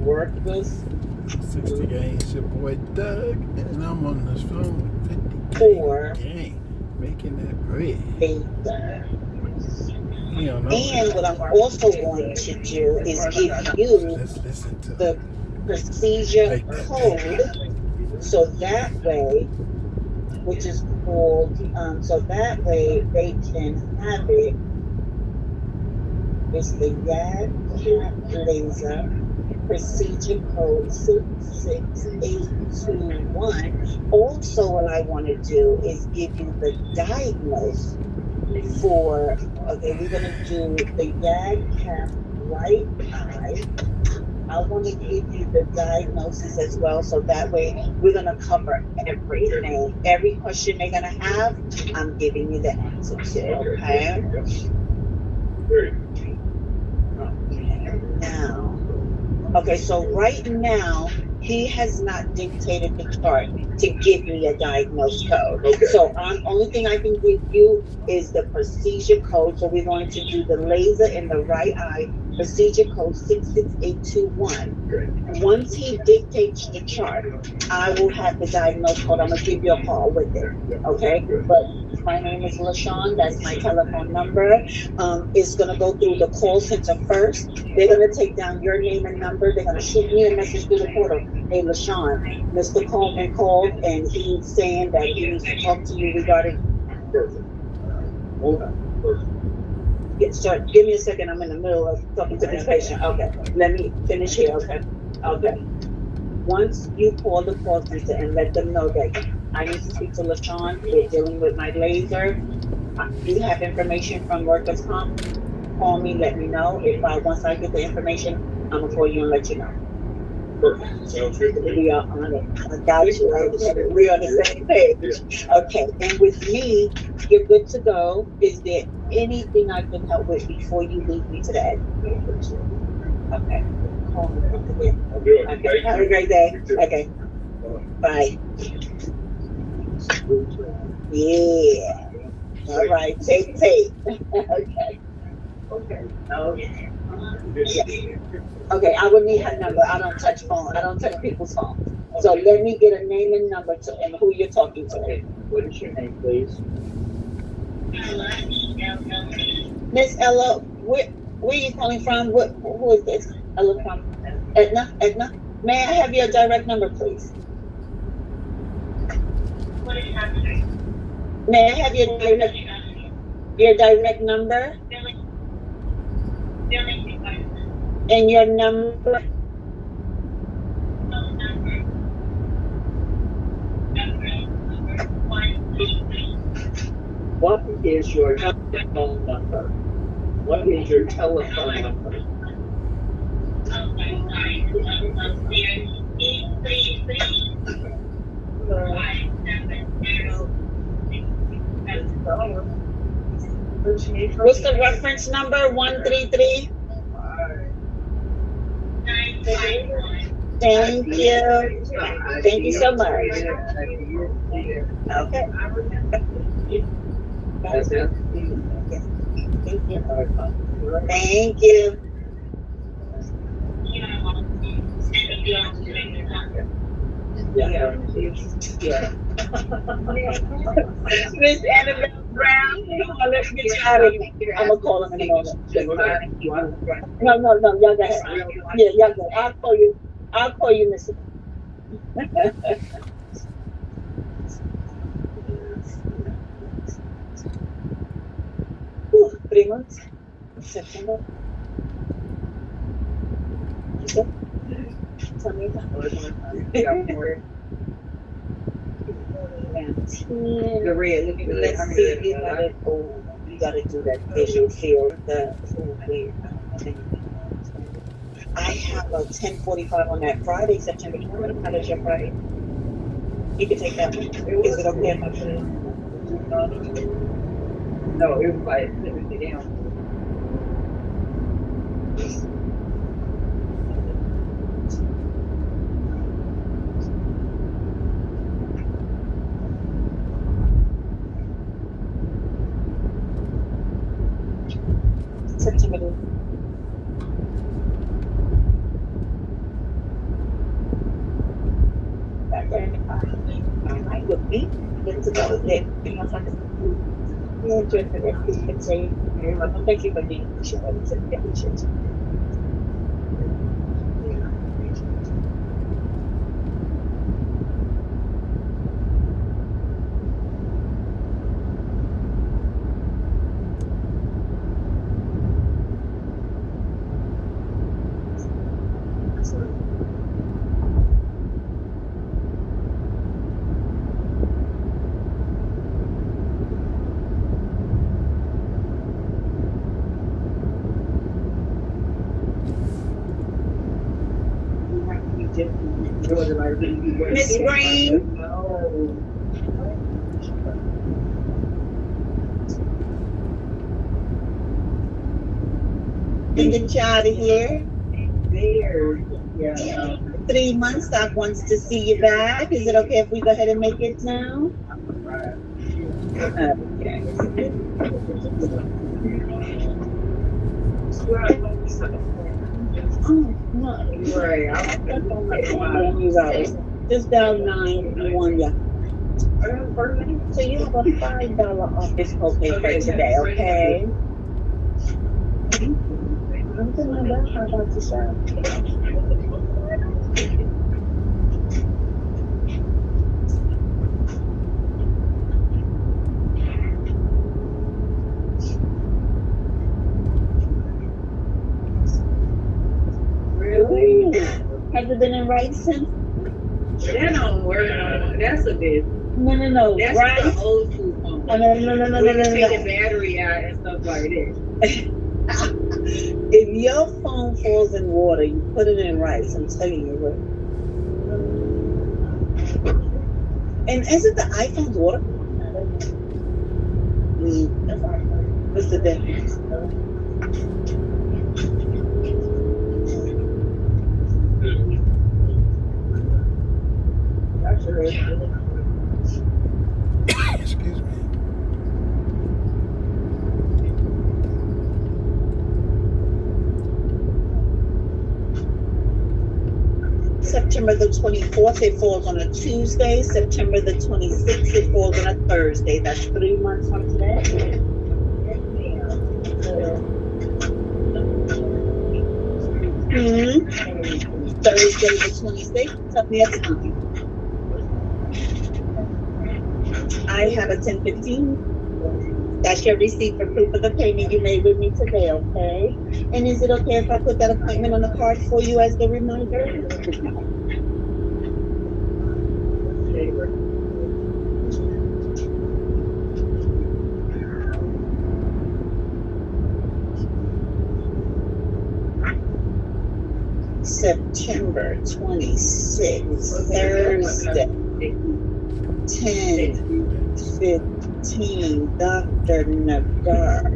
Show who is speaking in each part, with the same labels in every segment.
Speaker 1: work this.
Speaker 2: 60 gang, it's your boy Doug, and I'm on this phone with 50
Speaker 1: For
Speaker 2: gang, making that bread.
Speaker 1: laser.
Speaker 2: You don't know
Speaker 1: And what I'm also going to do is give you
Speaker 2: Let's listen to
Speaker 1: the procedure
Speaker 2: like that.
Speaker 1: code, so that way, which is called, so that way they can have it. It's the YAG cap laser procedure code 66821. Also, what I want to do is give you the diagnose for, okay, we're going to do the YAG cap right eye. I want to give you the diagnosis as well, so that way we're going to cover everything. Every question they're going to have, I'm giving you the answer to, okay? Now, okay, so right now, he has not dictated the chart to give you your diagnosed code. Okay. So only thing I can give you is the procedure code. So we're going to do the laser in the right eye, procedure code 66821. Great. Once he dictates the chart, I will have the diagnosed code. I'm going to give you a call with it, okay? But my name is LaShawn. That's my telephone number. It's going to go through the call center first. They're going to take down your name and number. They're going to shoot me a message through the portal. Hey, LaShawn, Mr. Coleman called, and he's saying that he needs to talk to you regarding... Yeah, sir, give me a second. I'm in the middle of talking to this patient. Okay, let me finish here, okay? Okay. Once you call the call center and let them know that I need to speak to LaShawn, we're dealing with my laser. You have information from workers' comp, call me, let me know. Once I get the information, I'm gonna call you and let you know. Perfect. Sounds good to me. We are on it. I got you. We're on the same page. Okay, and with me, you're good to go. Is there anything I can help with before you leave me today? Okay. Call me. Okay. Have a great day. Okay. Bye. Yeah. All right. Take. Okay. Okay. Yeah. Okay, I would need her number. I don't touch phone. I don't touch people's phone. So let me get a name and number and who you're talking to. What is your name, please? Miss Ella, where are you calling from? Who is this? Ella from Edna? May I have your direct number, please? What is happening? May I have your direct number? And your number? What is your telephone number? What is your telephone number? What's the reference number? 133? Thank you. Thank you so much. Okay. Thank you. Thank you. Yeah. Miss Annabelle Brown, let's get you out of here. I'm gonna call him in a moment. No, y'all got it. Yeah, y'all got it. I'll call you, Miss. 3 months. September. Tell me about it. The red. Let's see. You gotta do that visual field. I have a 10:45 on that Friday, September 20th. How does your Friday? You can take that one. Is it okay if I put it? No, it was like everything else. September. Good to go. Anything else I can yeah, just the rest of the day. You're welcome. Thank you for being patient. I appreciate you. Miss Green. We get you out of here. 3 months. Doc wants to see you back. Is it okay if we go ahead and make it now? Okay. Oh, no. Just down 9 yeah. So you have a $5 office copay for today, okay? I'm doing that. How about yourself? Really? Have you been in rice since?
Speaker 3: That don't work no more. That's a bit.
Speaker 1: No.
Speaker 3: That's
Speaker 1: Rice?
Speaker 3: the old school phone.
Speaker 1: No.
Speaker 3: We can take the battery out and stuff like that.
Speaker 1: If your phone falls in water, you put it in rice. I'm telling you what. And isn't the iPhone water? What's the difference?
Speaker 2: Excuse me.
Speaker 1: September the 24th, it falls on a Tuesday. September the 26th, it falls on a Thursday. That's 3 months from today. Thursday the 26th. Tell me a time. I have a 10:15. That's your receipt for proof of the payment you made with me today, okay? And is it okay if I put that appointment on the card for you as the reminder? September 26th, Thursday, 10:15, Dr. Nagar.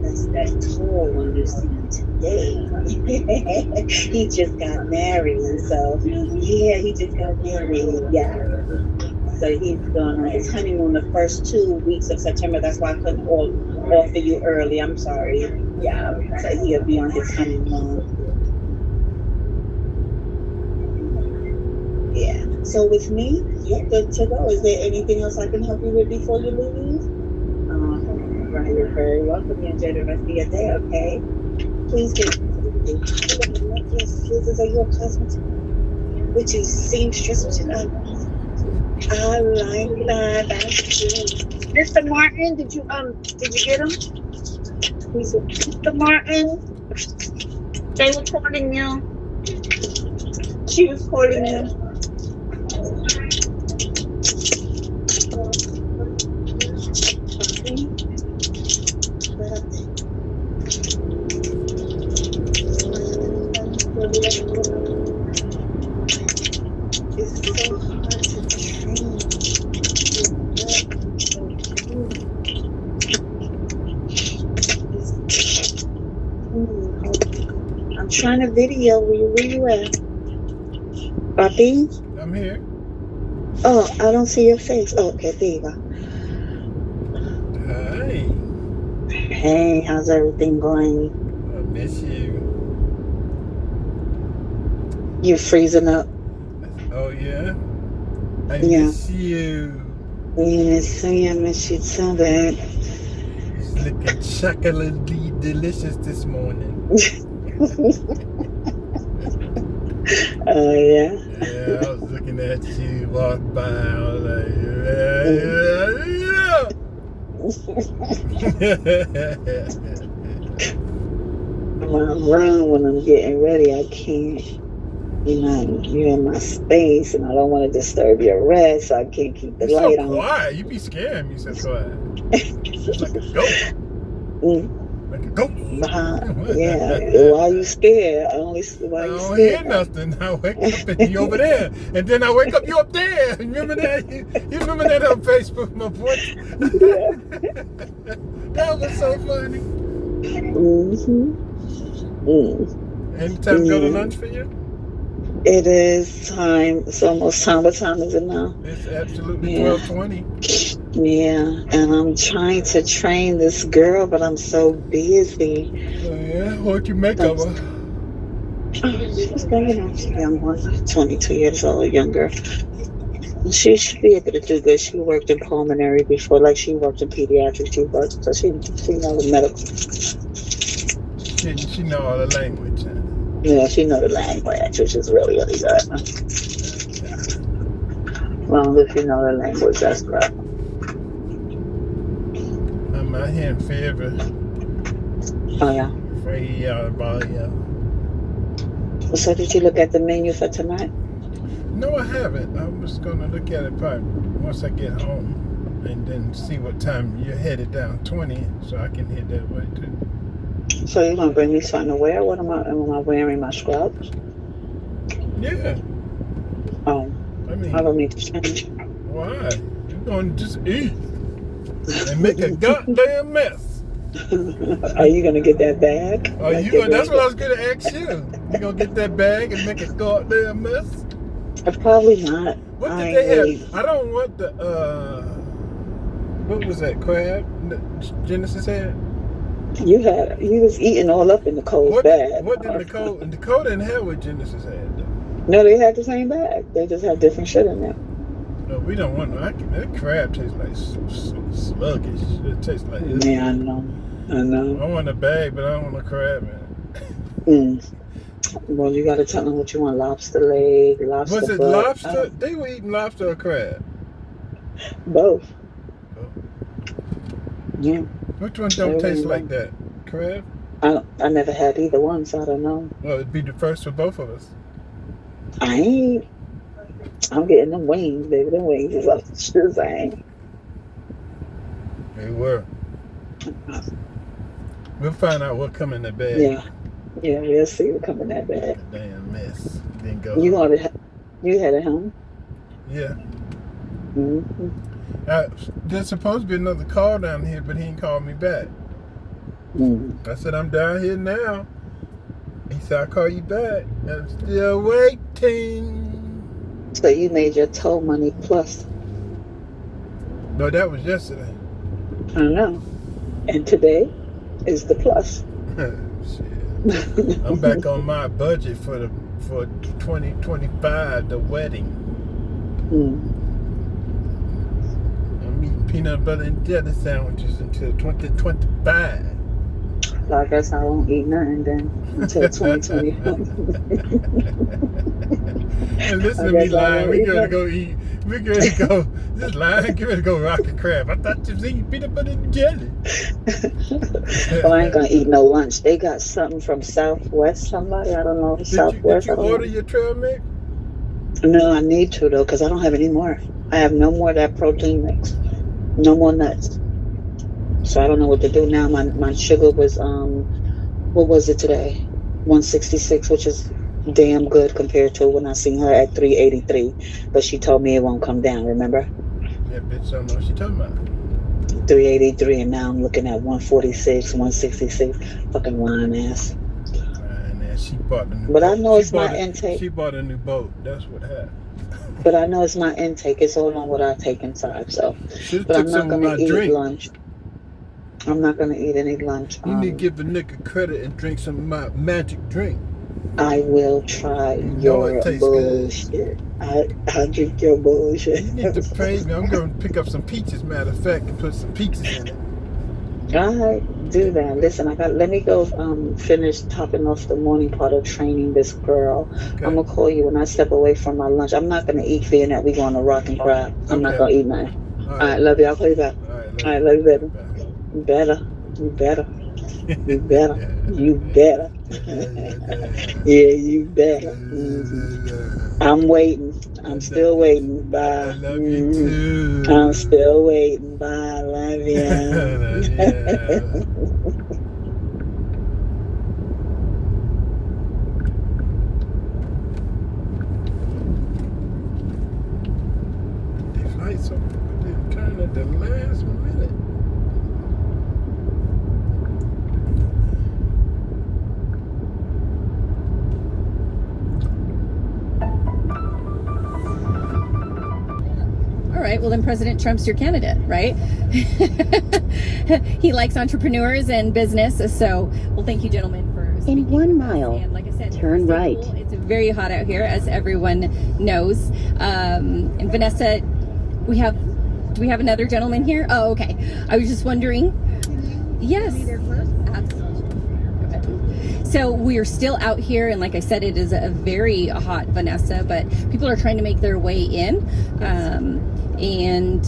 Speaker 1: That's that tall one you see today. He just got married, so yeah, he just got married. Yeah. So he's going on his honeymoon the first 2 weeks of September. That's why I couldn't offer you early. I'm sorry. Yeah. So he'll be on his honeymoon. Yeah. So with me, you're good to go. Is there anything else I can help you with before you leave? Right, you're very welcome. You enjoy the rest of your day, okay? Please get scissors are your cosmetics. Which is seamstress, which is I like that. That's good. Mr. Martin, did you get him? Mr. Martin, they were calling you. She was calling you. It's so hard to train. I'm trying to video. Where you at? Papi?
Speaker 2: I'm here.
Speaker 1: Oh, I don't see your face. Oh, okay, there you go.
Speaker 2: Hi.
Speaker 1: Hey, how's everything going?
Speaker 2: I miss you.
Speaker 1: You freezing up?
Speaker 2: Oh, yeah? I
Speaker 1: Yeah.
Speaker 2: miss you.
Speaker 1: Yes, I miss you too, babe.
Speaker 2: It's looking chocolately delicious this morning.
Speaker 1: Oh, yeah.
Speaker 2: Yeah, I was looking at you walk by. I was like,
Speaker 1: When I'm wrong, when I'm getting ready, I can't. You know, you're in my space, and I don't want to disturb your rest, so I can't keep the
Speaker 2: You're so
Speaker 1: light on.
Speaker 2: quiet. You be scaring me so quiet. Like a ghost.
Speaker 1: Mm.
Speaker 2: Like a ghost.
Speaker 1: Yeah. Why you scared? Why
Speaker 2: I
Speaker 1: you
Speaker 2: don't
Speaker 1: scared?
Speaker 2: hear nothing. I wake up and you over there, and then I wake up, you up there. Remember that? You remember that on Facebook, my boy?
Speaker 1: Yeah.
Speaker 2: That was so funny.
Speaker 1: Mm-hmm. Mm.
Speaker 2: Any time to go to
Speaker 1: Yeah.
Speaker 2: lunch for you?
Speaker 1: It is time. It's almost time. What time is it now?
Speaker 2: It's absolutely
Speaker 1: Yeah.
Speaker 2: 12:20.
Speaker 1: Yeah. And I'm trying to train this girl, but I'm so busy.
Speaker 2: Oh yeah, what you make of her?
Speaker 1: She's young, she's a young one, 22 years old, younger. She should be able to do good. She worked in pulmonary before, like she worked in pediatrics. So she knows medical.
Speaker 2: She know all the language. Huh?
Speaker 1: Yeah, she knows the language, which is really, really good. As long as you know the language, that's good.
Speaker 2: I'm out here in Fayetteville.
Speaker 1: Oh, yeah.
Speaker 2: FAYETTEVILLE.
Speaker 1: So did you look at the menu for tonight?
Speaker 2: No, I haven't. I'm just gonna look at it probably once I get home, and then see what time you're headed down 20, so I can head that way too.
Speaker 1: So you're gonna bring me something to wear? Am I wearing my scrubs?
Speaker 2: Yeah.
Speaker 1: Oh,
Speaker 2: I mean,
Speaker 1: I don't need to change.
Speaker 2: why? You're gonna just eat and make a goddamn mess.
Speaker 1: Are you gonna get that bag?
Speaker 2: Are you gonna? That's what I was gonna ask you. You gonna get that bag and make a goddamn mess?
Speaker 1: Probably not.
Speaker 2: What
Speaker 1: I
Speaker 2: did
Speaker 1: ain't
Speaker 2: they have?
Speaker 1: really-
Speaker 2: I don't want the what was that crab that Genesis had?
Speaker 1: You was eating all up in the cold
Speaker 2: What
Speaker 1: bag.
Speaker 2: did Nicole didn't have what Genesis had though.
Speaker 1: No, they had the same bag. They just had different shit in there.
Speaker 2: No, we don't want that crab tastes like sluggish. It tastes like
Speaker 1: Yeah, I know.
Speaker 2: I want a bag, but I don't want a crab in it.
Speaker 1: Well, you gotta tell them what you want: lobster leg, lobster
Speaker 2: Was it
Speaker 1: butt.
Speaker 2: lobster? They were eating lobster or crab?
Speaker 1: Both.
Speaker 2: Oh.
Speaker 1: Yeah.
Speaker 2: Which one don't taste like that? Crab?
Speaker 1: I never had either one, so I don't know.
Speaker 2: Well, it'd be the first for both of us.
Speaker 1: I'm getting them wings, baby. Them wings is off the shazang.
Speaker 2: They were. We'll find out what come in the bag.
Speaker 1: Yeah, we'll see what come in that bag.
Speaker 2: Damn mess. Didn't go.
Speaker 1: You had it home?
Speaker 2: Yeah.
Speaker 1: Mm-hmm.
Speaker 2: There's supposed to be another call down here, but he ain't called me back. I said, I'm down here now. He said, I'll call you back. I'm still waiting.
Speaker 1: So you made your toll money plus.
Speaker 2: No, that was yesterday.
Speaker 1: I don't know. And today is the plus.
Speaker 2: Shit. I'm back on my budget for 2025, the wedding. I'm eating peanut butter and jelly sandwiches until 2025.
Speaker 1: So I guess I won't eat nothing then until 2021.
Speaker 2: And listen to me lying. We gotta go eat. We gotta go. This lying. Get ready to go rocket crab. I thought you was eating peanut butter and jelly.
Speaker 1: Well, I ain't gonna eat no lunch. They got something from Southwest. Somebody, I don't know. Southwest.
Speaker 2: Did you order your trail mix?
Speaker 1: No, I need to though, because I don't have any more. I have no more of that protein mix. No more nuts. So I don't know what to do now. My sugar was what was it today? 166, which is damn good compared to when I seen her at 383. But she told me it won't come down. Remember?
Speaker 2: Yeah, bitch. I don't know what she talking about.
Speaker 1: 383, and now I'm looking at 146, 166. Fucking lying ass.
Speaker 2: Man, she bought the new.
Speaker 1: But I know
Speaker 2: she
Speaker 1: it's my
Speaker 2: bought
Speaker 1: intake.
Speaker 2: She bought a new boat. That's what happened.
Speaker 1: But I know it's my intake. It's all on what I take inside. So,
Speaker 2: Should've
Speaker 1: but
Speaker 2: took
Speaker 1: I'm not
Speaker 2: some of
Speaker 1: gonna
Speaker 2: my
Speaker 1: eat
Speaker 2: drink.
Speaker 1: lunch. I'm not gonna eat any lunch.
Speaker 2: You need to give the nigga credit and drink some of my magic drink.
Speaker 1: I will try
Speaker 2: You know
Speaker 1: your
Speaker 2: it tastes good.
Speaker 1: bullshit. I'll drink your bullshit.
Speaker 2: You need to pay me. I'm going to pick up some peaches, matter of fact, and put some peaches in it.
Speaker 1: All right, do that. Listen, let me go finish topping off the morning part of training this girl.
Speaker 2: Okay.
Speaker 1: I'm gonna call you when I step away from my lunch. I'm not gonna eat being that we going to rock and crab. I'm not gonna eat nothing. All right, love you. I'll call you back. All right, love you, baby. You better. You better. You better. You better. Yeah, you better. I'm waiting. I'm still waiting. Bye.
Speaker 2: I love you too.
Speaker 1: I'm still waiting. Bye. Love you.
Speaker 2: The flights are kind at the last minute.
Speaker 4: All right, well then President Trump's your candidate, right? He likes entrepreneurs and business, so well thank you gentlemen for
Speaker 5: in 1 mile.
Speaker 4: And like I said,
Speaker 5: turn right.
Speaker 4: Cool. It's very hot out here, as everyone knows. And Vanessa, do we have another gentleman here? Oh, okay. I was just wondering. Yes. So we're still out here, and like I said, it is a very hot, Vanessa, but people are trying to make their way in. And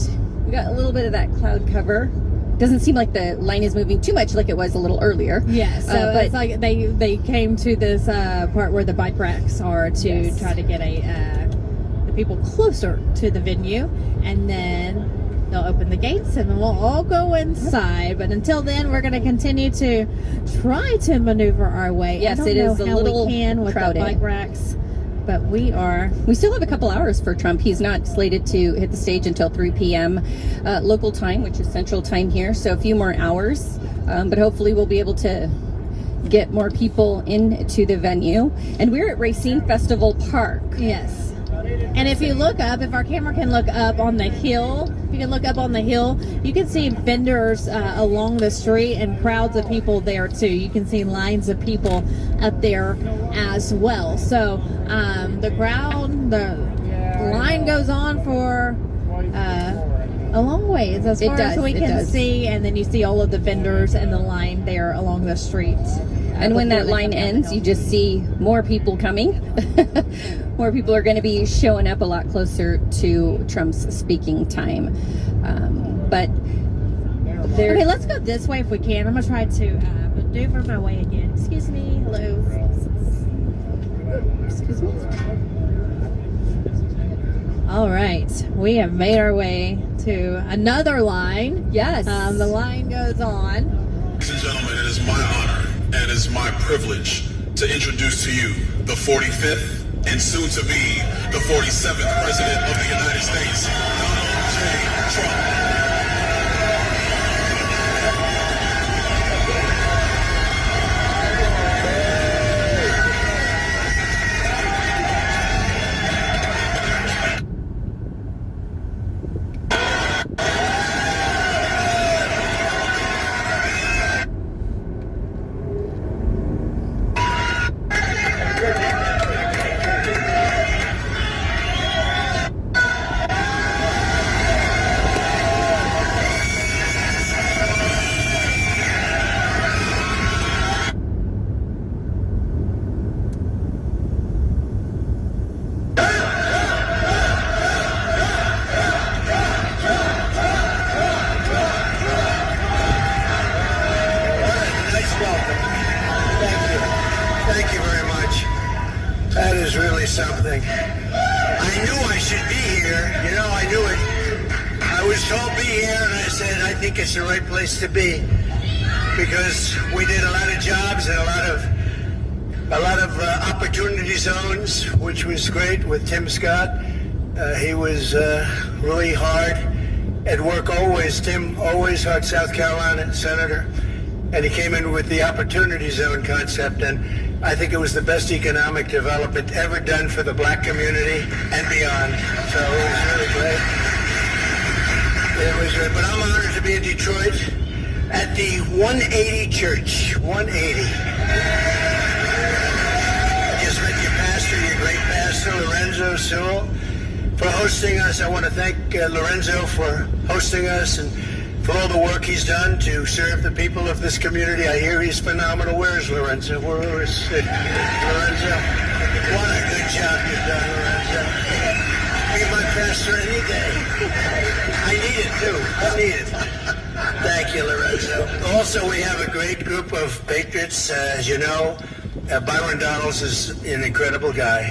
Speaker 4: we got a little bit of that cloud cover. Doesn't seem like the line is moving too much like it was a little earlier.
Speaker 6: Yeah, so
Speaker 4: but
Speaker 6: it's like they came to this part where the bike racks are to try to get the people closer to the venue, and then they'll open the gates and we'll all go inside. But until then, we're going to continue to try to maneuver our way.
Speaker 4: Yes,
Speaker 6: I don't
Speaker 4: it
Speaker 6: know
Speaker 4: is a
Speaker 6: how
Speaker 4: little
Speaker 6: we can with
Speaker 4: crowded.
Speaker 6: the bike racks, but we
Speaker 4: still have a couple hours for Trump. He's not slated to hit the stage until 3 p.m. Local time, which is Central Time here. So a few more hours, but hopefully we'll be able to get more people into the venue. And we're at Racine Festival Park.
Speaker 6: Yes. And if you look up, if our camera can look up on the hill, if you can look up on the hill, you can see vendors along the street and crowds of people there too. You can see lines of people up there as well. So the line goes on for a long ways as far as we can see, and then you see all of the vendors and the line there along the street.
Speaker 4: And when that line ends, you just see more people coming. More people are going to be showing up a lot closer to Trump's speaking time.
Speaker 6: Okay, let's go this way if we can. I'm going to try to maneuver my way again. Excuse me. Hello. Excuse me. All right. We have made our way to another line.
Speaker 4: Yes.
Speaker 6: The line goes on.
Speaker 7: Ladies and gentlemen, it is my honor and it is my privilege to introduce to you the 45th and soon to be the 47th President of the United States, Donald J. Trump.
Speaker 8: Thank you very much. That is really something. I knew I should be here. You know, I knew it. I was told be here, and I said I think it's the right place to be because we did a lot of jobs and a lot of opportunity zones, which was great with Tim Scott. He was really hard at work always. Tim always hard South Carolina senator. And he came in with the opportunity zone concept, and I think it was the best economic development ever done for the black community and beyond. So it was really great. It was great. But I'm honored to be in Detroit at the 180 Church. 180. Sewell for hosting us. I want to thank Lorenzo for hosting us and for all the work he's done to serve the people of this community. I hear he's phenomenal. Where is Lorenzo? Where is Lorenzo? What a good job you've done, Lorenzo. Be my pastor any day. I need it too. I need it. Thank you, Lorenzo. Also, we have a great group of patriots. As you know, Byron Donalds is an incredible guy.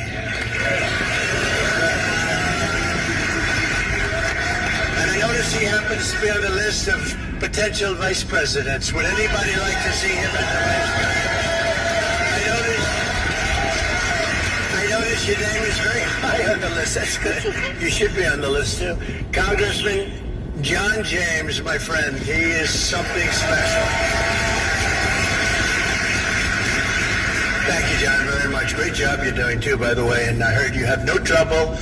Speaker 8: And I notice he happens to be on the list of potential vice presidents. Would anybody like to see him as the vice president? I notice your name is very high on the list. That's good. You should be on the list too. Congressman John James, my friend, he is something special. Thank you, John, very much. Great job you're doing too, by the way. And I heard you have no trouble.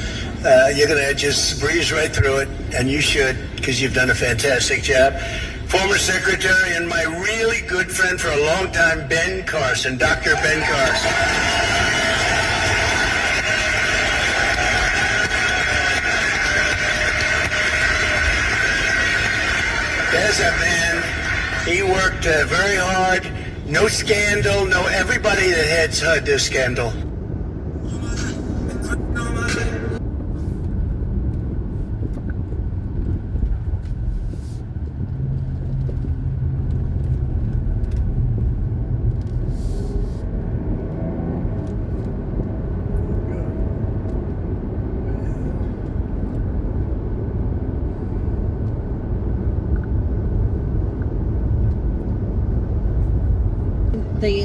Speaker 8: You're going to just breeze right through it, and you should, because you've done a fantastic job. Former secretary and my really good friend for a long time, Ben Carson, Dr. Ben Carson. There's a man, he worked very hard, no scandal, no, everybody that heads HUD does scandal.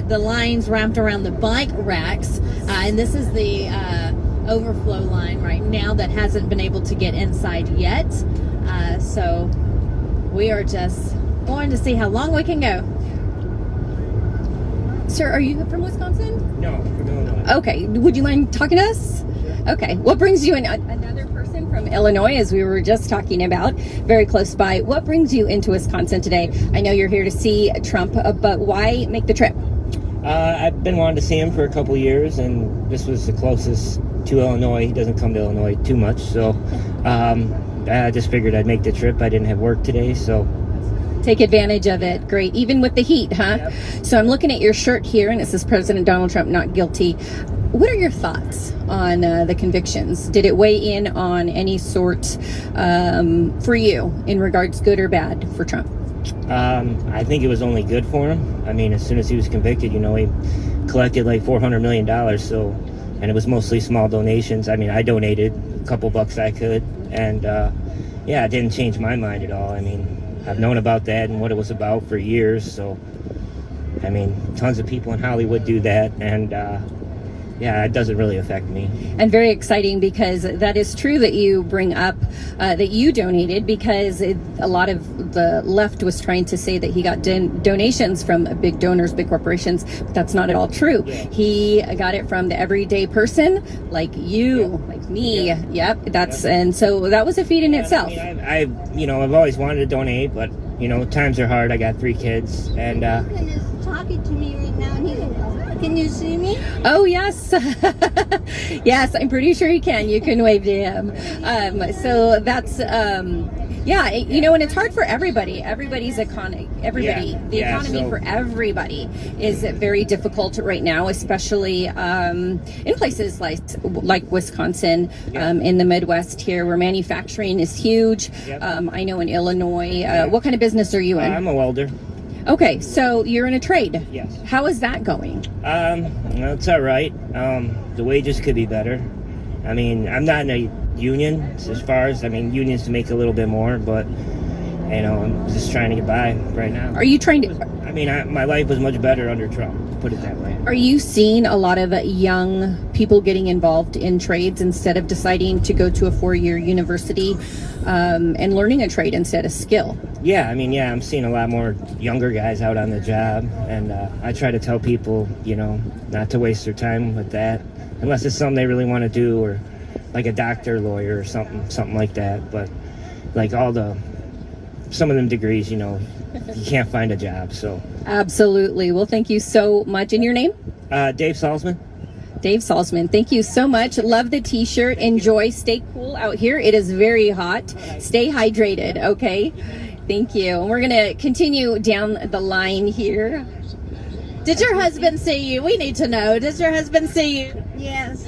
Speaker 6: The lines wrapped around the bike racks, and this is the overflow line right now that hasn't been able to get inside yet. So we are just going to see how long we can go. Sir, are you from Wisconsin?
Speaker 5: No, from Illinois.
Speaker 6: Okay, would you mind talking to us? Okay, what brings you in? Another person from Illinois, as we were just talking about, very close by. What brings you into Wisconsin today? I know you're here to see Trump, but why make the trip?
Speaker 5: I've been wanting to see him for a couple years, and this was the closest to Illinois. He doesn't come to Illinois too much, so I just figured I'd make the trip. I didn't have work today, so
Speaker 4: take advantage of it. Great. Even with the heat, huh?
Speaker 5: Yep.
Speaker 4: So I'm looking at your shirt here, and it says President Donald Trump not guilty. What are your thoughts on the convictions? Did it weigh in on any sort for you in regards good or bad for Trump?
Speaker 5: I think it was only good for him. I mean, as soon as he was convicted, he collected like $400 million, so, and it was mostly small donations. I mean, I donated a couple bucks I could, and it didn't change my mind at all. I mean, I've known about that and what it was about for years, so, I mean, tons of people in Hollywood do that, and it doesn't really affect me.
Speaker 4: And very exciting, because that is true that you bring up that you donated, because a lot of the left was trying to say that he got donations from big donors, big corporations, but that's not at all true.
Speaker 5: Yeah.
Speaker 4: He got it from the everyday person like you, like me. And so that was a feat in itself.
Speaker 5: I mean, I've always wanted to donate, but times are hard. I got 3 kids, and
Speaker 9: is talking to me right now. Can you see me?
Speaker 4: Oh, yes. Yes, I'm pretty sure you can. You can wave to him. So that's, and it's hard for everybody. Everybody's economy. The economy for everybody is very difficult right now, especially in places like Wisconsin, in the Midwest here, where manufacturing is huge. I know in Illinois. What kind of business are you in?
Speaker 5: I'm a welder.
Speaker 4: Okay, so you're in a trade.
Speaker 5: Yes.
Speaker 4: How is that going?
Speaker 5: It's all right. The wages could be better. I mean, I'm not in a union as far as, unions to make a little bit more, but, I'm just trying to get by right now.
Speaker 4: Are you trying to...
Speaker 5: my life was much better under Trump, put it that way.
Speaker 4: Are you seeing a lot of young people getting involved in trades instead of deciding to go to a 4-year university and learning a trade instead of skill?
Speaker 5: Yeah, I'm seeing a lot more younger guys out on the job, and I try to tell people, not to waste their time with that, unless it's something they really want to do, or like a doctor, lawyer, or something like that. But like some of them degrees, you can't find a job, so.
Speaker 4: Absolutely. Well, thank you so much. And your name?
Speaker 5: Dave Salzman.
Speaker 4: Dave Salzman, thank you so much. Love the t-shirt. Enjoy. Stay cool out here. It is very hot. Stay hydrated, okay? Thank you. And we're going to continue down the line here.
Speaker 6: Did your husband see you? We need to know. Does your husband see you?
Speaker 9: Yes.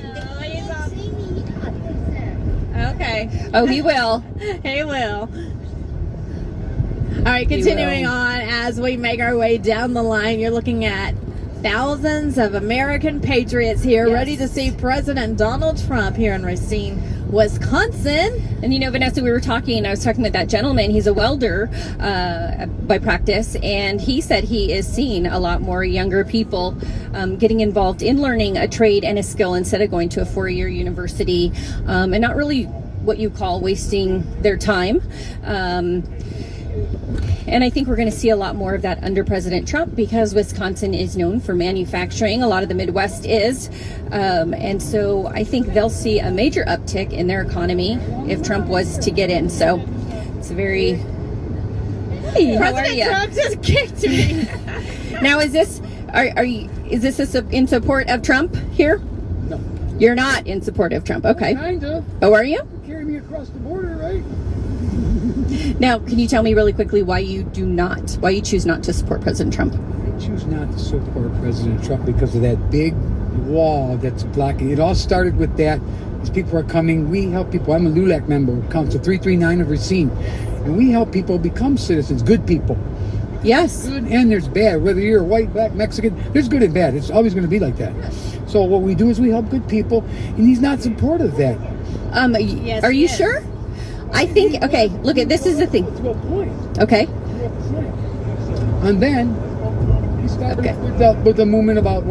Speaker 6: Okay.
Speaker 4: Oh, he will.
Speaker 6: He will. All right, continuing on as we make our way down the line, you're looking at thousands of American patriots here ready to see President Donald Trump here in Racine, Wisconsin.
Speaker 4: And you know, Vanessa, I was talking with that gentleman. He's a welder by practice, and he said he is seeing a lot more younger people getting involved in learning a trade and a skill instead of going to a 4-year university, and not really what you call wasting their time. And I think we're going to see a lot more of that under President Trump because Wisconsin is known for manufacturing. A lot of the Midwest is. And so I think they'll see a major uptick in their economy if Trump was to get in. So it's a very... Hey, how are you?
Speaker 6: Trump just kicked me.
Speaker 4: Now, is this in support of Trump here?
Speaker 10: No.
Speaker 4: You're not in support of Trump. Okay.
Speaker 10: Kind of.
Speaker 4: Oh, are you?
Speaker 10: Carry me across the border, right?
Speaker 4: Now, can you tell me really quickly why you choose not to support President Trump?
Speaker 10: I choose not to support President Trump because of that big wall that's blocking. It all started with that. These people are coming. We help people. I'm a LULAC member of Council 339 of Racine. And we help people become citizens, good people.
Speaker 4: Yes.
Speaker 10: Good and there's bad. Whether you're white, black, Mexican, there's good and bad. It's always going to be like that. So what we do is we help good people, and he's not supportive of that.
Speaker 6: Yes,
Speaker 4: are you sure? I think, okay, look at this is the thing.
Speaker 10: To a point.
Speaker 4: Okay.
Speaker 10: And then he started with the movement about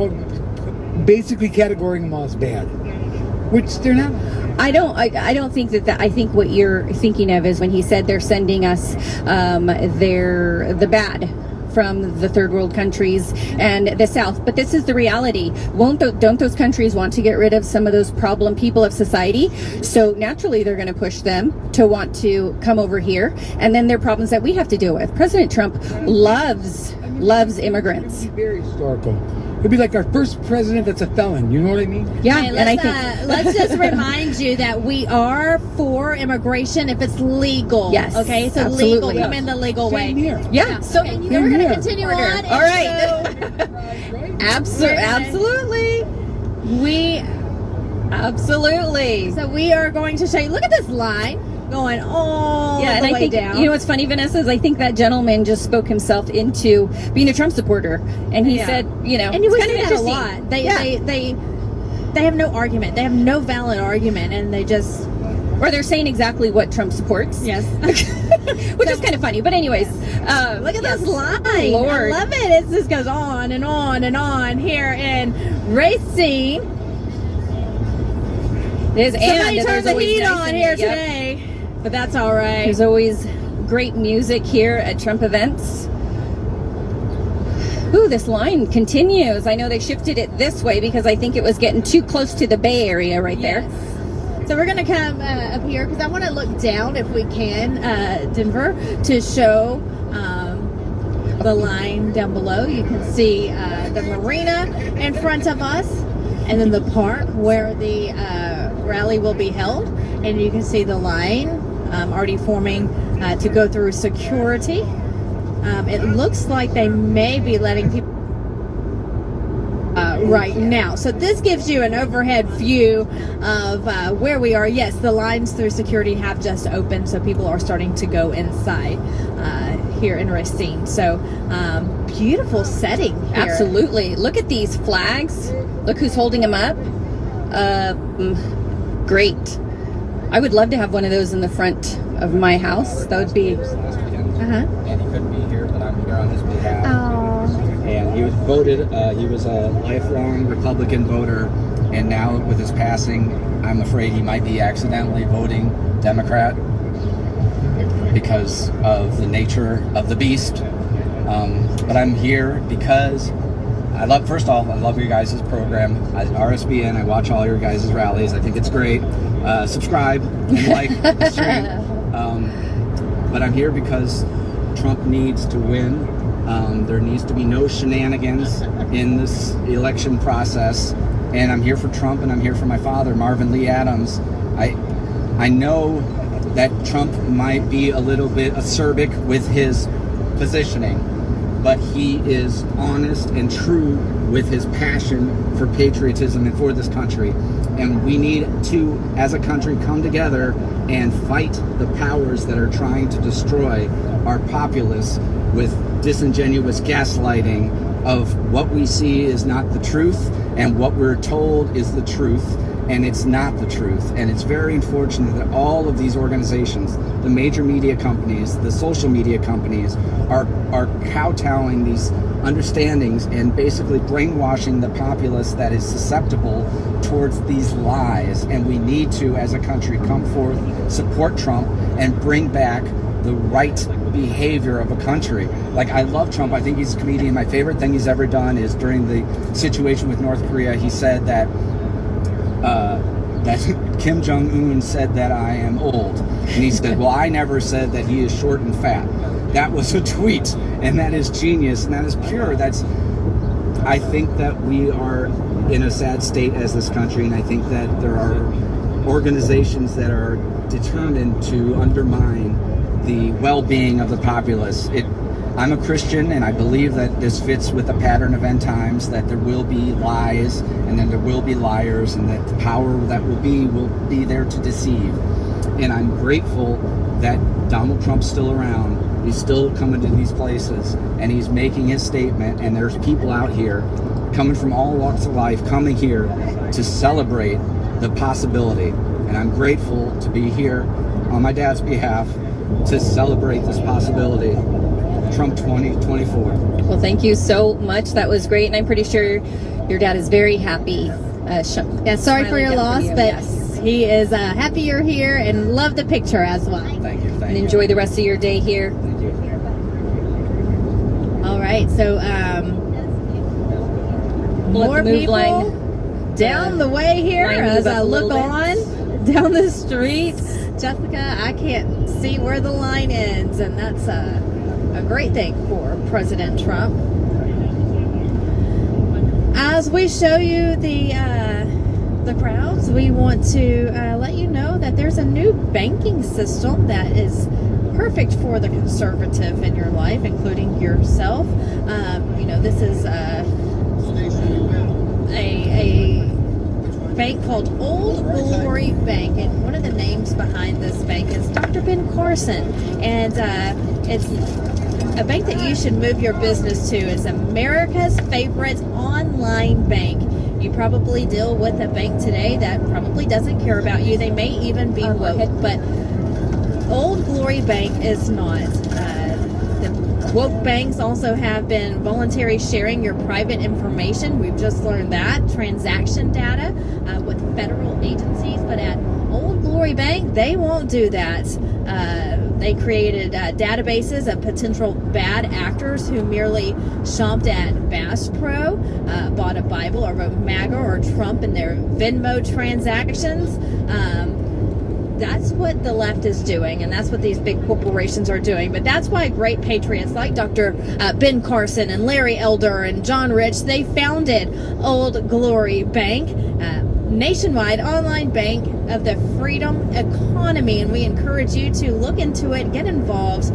Speaker 10: basically categorizing them all as bad, which they're not.
Speaker 4: I don't think that I think what you're thinking of is when he said they're sending us the bad from the third world countries and the South. But this is the reality. Don't those countries want to get rid of some of those problem people of society? So naturally they're going to push them to want to come over here. And then there are problems that we have to deal with. President Trump loves immigrants.
Speaker 10: It would be very historical. It'd be like our first president that's a felon. You know what I mean?
Speaker 4: Yeah,
Speaker 6: Okay,
Speaker 4: and I think
Speaker 6: let's just remind you that we are for immigration if it's legal.
Speaker 4: Yes,
Speaker 6: Okay. So
Speaker 4: absolutely.
Speaker 6: legal, come in the legal
Speaker 10: Same
Speaker 6: way.
Speaker 10: here.
Speaker 4: yeah. So
Speaker 6: Okay, we're going to continue on. and
Speaker 4: All right. Absolutely.
Speaker 6: So we are going to show you. Look at this line going all
Speaker 4: Yeah, and
Speaker 6: the
Speaker 4: I
Speaker 6: way
Speaker 4: think
Speaker 6: down.
Speaker 4: you know what's funny, Vanessa, is I think that gentleman just spoke himself into being a Trump supporter, and he said, you know,
Speaker 6: and you
Speaker 4: it's
Speaker 6: would
Speaker 4: kind of
Speaker 6: see that a
Speaker 4: interesting.
Speaker 6: lot. They have no argument. They have no valid argument, and they just
Speaker 4: Or they're saying exactly what Trump supports.
Speaker 6: yes.
Speaker 4: Which is kind of funny. But anyways,
Speaker 6: Look at this line.
Speaker 4: Lord.
Speaker 6: I love it. It just goes on and on and on here in Racine.
Speaker 4: There's
Speaker 6: Somebody
Speaker 4: and
Speaker 6: turned
Speaker 4: there's
Speaker 6: the
Speaker 4: always
Speaker 6: heat
Speaker 4: nice
Speaker 6: on
Speaker 4: in
Speaker 6: here
Speaker 4: it, yep.
Speaker 6: today, but that's all right.
Speaker 4: There's always great music here at Trump events. Ooh, this line continues. I know they shifted it this way because I think it was getting too close to the Bay Area right there.
Speaker 6: Yes. So we're going to come up here because I want to look down if we can, Denver, to show the line down below. You can see the marina in front of us and then the park where the rally will be held. And you can see the line already forming to go through security. It looks like they may be letting people right now. So this gives you an overhead view of where we are. Yes, the lines through security have just opened, so people are starting to go inside here in Racine. So beautiful setting here.
Speaker 4: Absolutely. Look at these flags. Look who's holding them up. Great. I would love to have one of those in the front of my house. That would be...
Speaker 11: And he couldn't be here, but I'm here on his behalf. And he was voted, he was a lifelong Republican voter, and now with his passing, I'm afraid he might be accidentally voting Democrat because of the nature of the beast. But I'm here because first off, I love your guys' program. I RSBN, I watch all your guys' rallies. I think it's great. Subscribe and like the stream. But I'm here because Trump needs to win. There needs to be no shenanigans in this election process. And I'm here for Trump, and I'm here for my father, Marvin Lee Adams. I know that Trump might be a little bit acerbic with his positioning, but he is honest and true with his passion for patriotism and for this country. And we need to, as a country, come together and fight the powers that are trying to destroy our populace with disingenuous gaslighting of what we see is not the truth and what we're told is the truth, and it's not the truth. And it's very unfortunate that all of these organizations, the major media companies, the social media companies, are kowtowing these understandings and basically brainwashing the populace that is susceptible towards these lies. And we need to, as a country, come forth, support Trump, and bring back the right behavior of a country. Like, I love Trump. I think he's a comedian. My favorite thing he's ever done is during the situation with North Korea, he said that Kim Jong-un said that I am old. And he said, well, I never said that he is short and fat. That was a tweet, and that is genius, and that is pure. I think that we are in a sad state as this country, and I think that there are organizations that are determined to undermine the well-being of the populace. I'm a Christian, and I believe that this fits with the pattern of end times, that there will be lies, and then there will be liars, and that the power that will be there to deceive. And I'm grateful that Donald Trump's still around. He's still coming to these places, and he's making his statement, and there's people out here coming from all walks of life, coming here to celebrate the possibility. And I'm grateful to be here on my dad's behalf to celebrate this possibility. Trump 2024.
Speaker 4: Well, thank you so much. That was great, and I'm pretty sure your dad is very happy.
Speaker 6: Yeah, sorry for your loss, but yes, he is happy you're here and love the picture as well.
Speaker 11: Thank you.
Speaker 4: And enjoy the rest of your day here.
Speaker 11: Thank you.
Speaker 6: All right, so more people down the way here as I look on down the street. Jessica, I can't see where the line ends, and that's a great thing for President Trump. As we show you the crowds, we want to let you know that there's a new banking system that is perfect for the conservative in your life, including yourself. This is a bank called Old Glory Bank, and one of the names behind this bank is Dr. Ben Carson, and it's a bank that you should move your business to. It's America's favorite online bank. You probably deal with a bank today that probably doesn't care about you. They may even be woke, but Old Glory Bank is not. The woke banks also have been voluntary sharing your private information. We've just learned that. Transaction data with federal agencies, but at Old Glory Bank, they won't do that. They created databases of potential bad actors who merely shopped at Bass Pro, bought a Bible, or wrote MAGA or Trump in their Venmo transactions. That's what the left is doing, and that's what these big corporations are doing. But that's why great patriots like Dr. Ben Carson and Larry Elder and John Rich, they founded Old Glory Bank, nationwide online bank of the freedom economy, and we encourage you to look into it, get involved.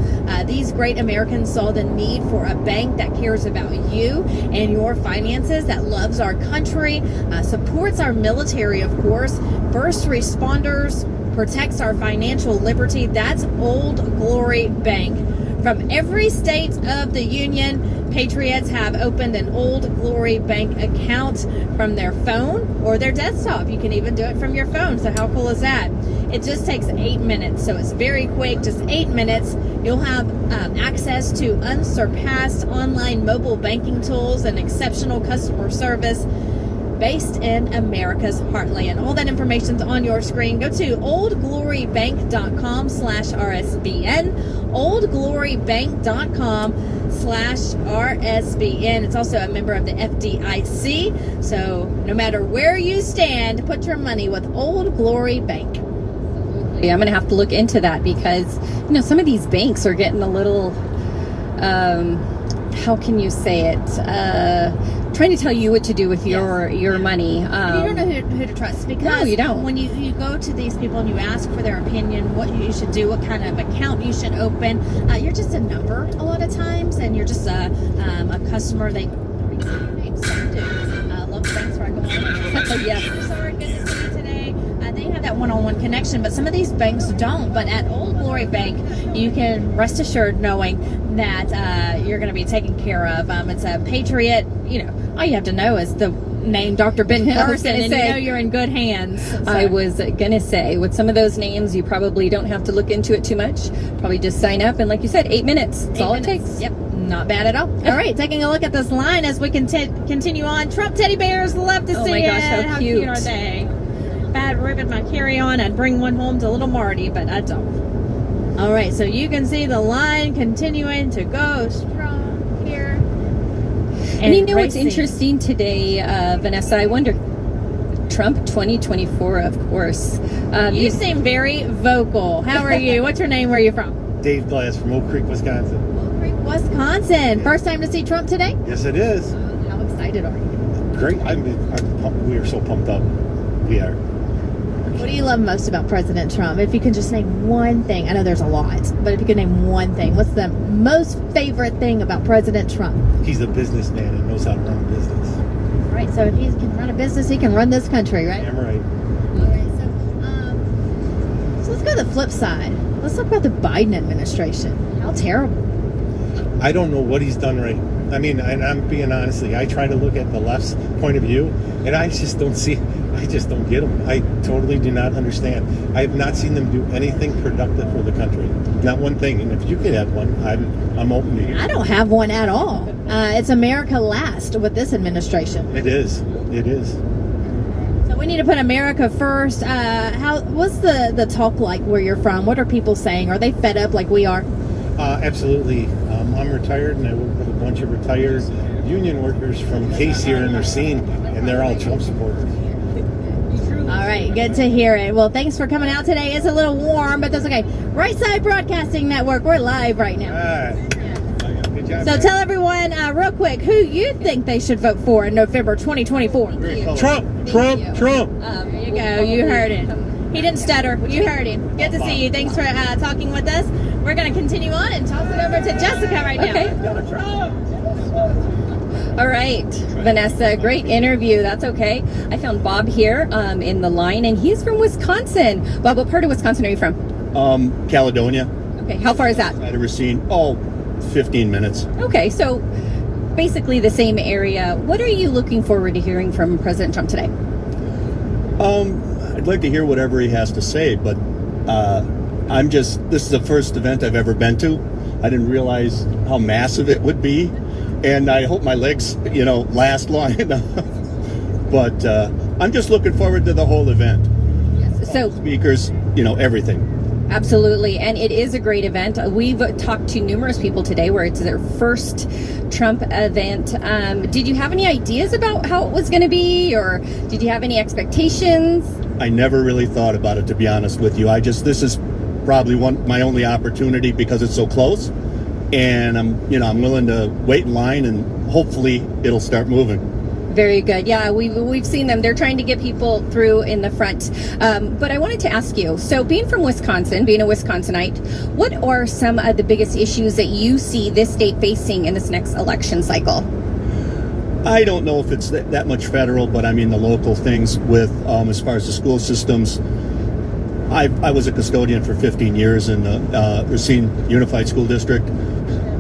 Speaker 6: These great Americans saw the need for a bank that cares about you and your finances, that loves our country, supports our military, of course, first responders, protects our financial liberty. That's Old Glory Bank. From every state of the union, patriots have opened an Old Glory Bank account from their phone or their desktop. You can even do it from your phone. So how cool is that? It just takes 8 minutes. So it's very quick, just 8 minutes. You'll have access to unsurpassed online mobile banking tools and exceptional customer service based in America's heartland. All that information's on your screen. Go to oldglorybank.com/RSBN, oldglorybank.com/RSBN. It's also a member of the FDIC. So no matter where you stand, put your money with Old Glory Bank.
Speaker 4: Yeah, I'm going to have to look into that because, some of these banks are getting a little, how can you say it? trying to tell you what to do with your money.
Speaker 6: And you don't know who to trust, because
Speaker 4: no, you don't.
Speaker 6: When you go to these people and you ask for their opinion, what you should do, what kind of account you should open, you're just a number a lot of times, and you're just a customer. They already say your name. Some do. Local banks where I go on. Yes. Sorry, good to see you today. They have that one-on-one connection, but some of these banks don't. But at Old Glory Bank, you can rest assured knowing that you're going to be taken care of. It's a Patriot. You know, all you have to know is the name Dr. Ben Carson, and you know you're in good hands. So.
Speaker 4: I was gonna say, with some of those names, you probably don't have to look into it too much. Probably just sign up, and like you said, 8 minutes. That's all it takes.
Speaker 6: Yep, not bad at all. All right, taking a look at this line as we continue on. Trump teddy bears, love to see it.
Speaker 4: Oh my gosh, how cute
Speaker 6: are they? Bad ribbon my carry-on. I'd bring one home to little Marty, but I don't. All right, so you can see the line continuing to go strong here.
Speaker 4: And you know what's interesting today, Vanessa? I wonder, Trump 2024, of course.
Speaker 6: You seem very vocal. How are you? What's your name? Where are you from?
Speaker 12: Dave Glass from Oak Creek, Wisconsin.
Speaker 6: Oak Creek, Wisconsin. First time to see Trump today?
Speaker 12: Yes, it is.
Speaker 6: How excited are you?
Speaker 12: Great. We are so pumped up. We are.
Speaker 6: What do you love most about President Trump? If you can just name one thing. I know there's a lot, but if you could name one thing, what's the most favorite thing about President Trump?
Speaker 12: He's a businessman and knows how to run a business.
Speaker 6: Right, so if he can run a business, he can run this country, right?
Speaker 12: I'm right.
Speaker 6: All right, so let's go to the flip side. Let's talk about the Biden administration. How terrible.
Speaker 12: I don't know what he's done right. I mean, and I'm being honestly, I try to look at the left's point of view, and I just don't get them. I totally do not understand. I have not seen them do anything productive for the country. Not one thing. And if you could have one, I'm open to you.
Speaker 6: I don't have one at all. It's America last with this administration.
Speaker 12: It is. It is.
Speaker 6: So we need to put America first. What's the talk like where you're from? What are people saying? Are they fed up like we are?
Speaker 12: Absolutely. I'm retired, and I work with a bunch of retired union workers from Case here in their scene, and they're all Trump supporters.
Speaker 6: All right, good to hear it. Well, thanks for coming out today. It's a little warm, but that's okay. Right Side Broadcasting Network, we're live right now.
Speaker 12: All right. Good job.
Speaker 6: So tell everyone real quick who you think they should vote for in November 2024.
Speaker 12: Trump.
Speaker 6: There you go. You heard it. He didn't stutter. You heard him. Good to see you. Thanks for talking with us. We're going to continue on and toss it over to Jessica right now.
Speaker 4: Okay. All right, Vanessa, great interview. That's okay. I found Bob here in the line, and he's from Wisconsin. Bob, what part of Wisconsin are you from?
Speaker 13: Caledonia.
Speaker 4: Okay, how far is that?
Speaker 13: I'd have seen 15 minutes.
Speaker 4: Okay, so basically the same area. What are you looking forward to hearing from President Trump today?
Speaker 13: I'd like to hear whatever he has to say, but this is the first event I've ever been to. I didn't realize how massive it would be, and I hope my legs, last long enough. But I'm just looking forward to the whole event.
Speaker 4: Yes. So
Speaker 13: speakers, everything.
Speaker 4: Absolutely, and it is a great event. We've talked to numerous people today where it's their first Trump event. Did you have any ideas about how it was going to be, or did you have any expectations?
Speaker 13: I never really thought about it, to be honest with you. This is probably my only opportunity because it's so close, and I'm willing to wait in line, and hopefully it'll start moving.
Speaker 4: Very good. Yeah, we've seen them. They're trying to get people through in the front. But I wanted to ask you, so being from Wisconsin, being a Wisconsinite, what are some of the biggest issues that you see this state facing in this next election cycle?
Speaker 13: I don't know if it's that much federal, but I mean the local things with as far as the school systems. I was a custodian for 15 years in the Racine Unified School District,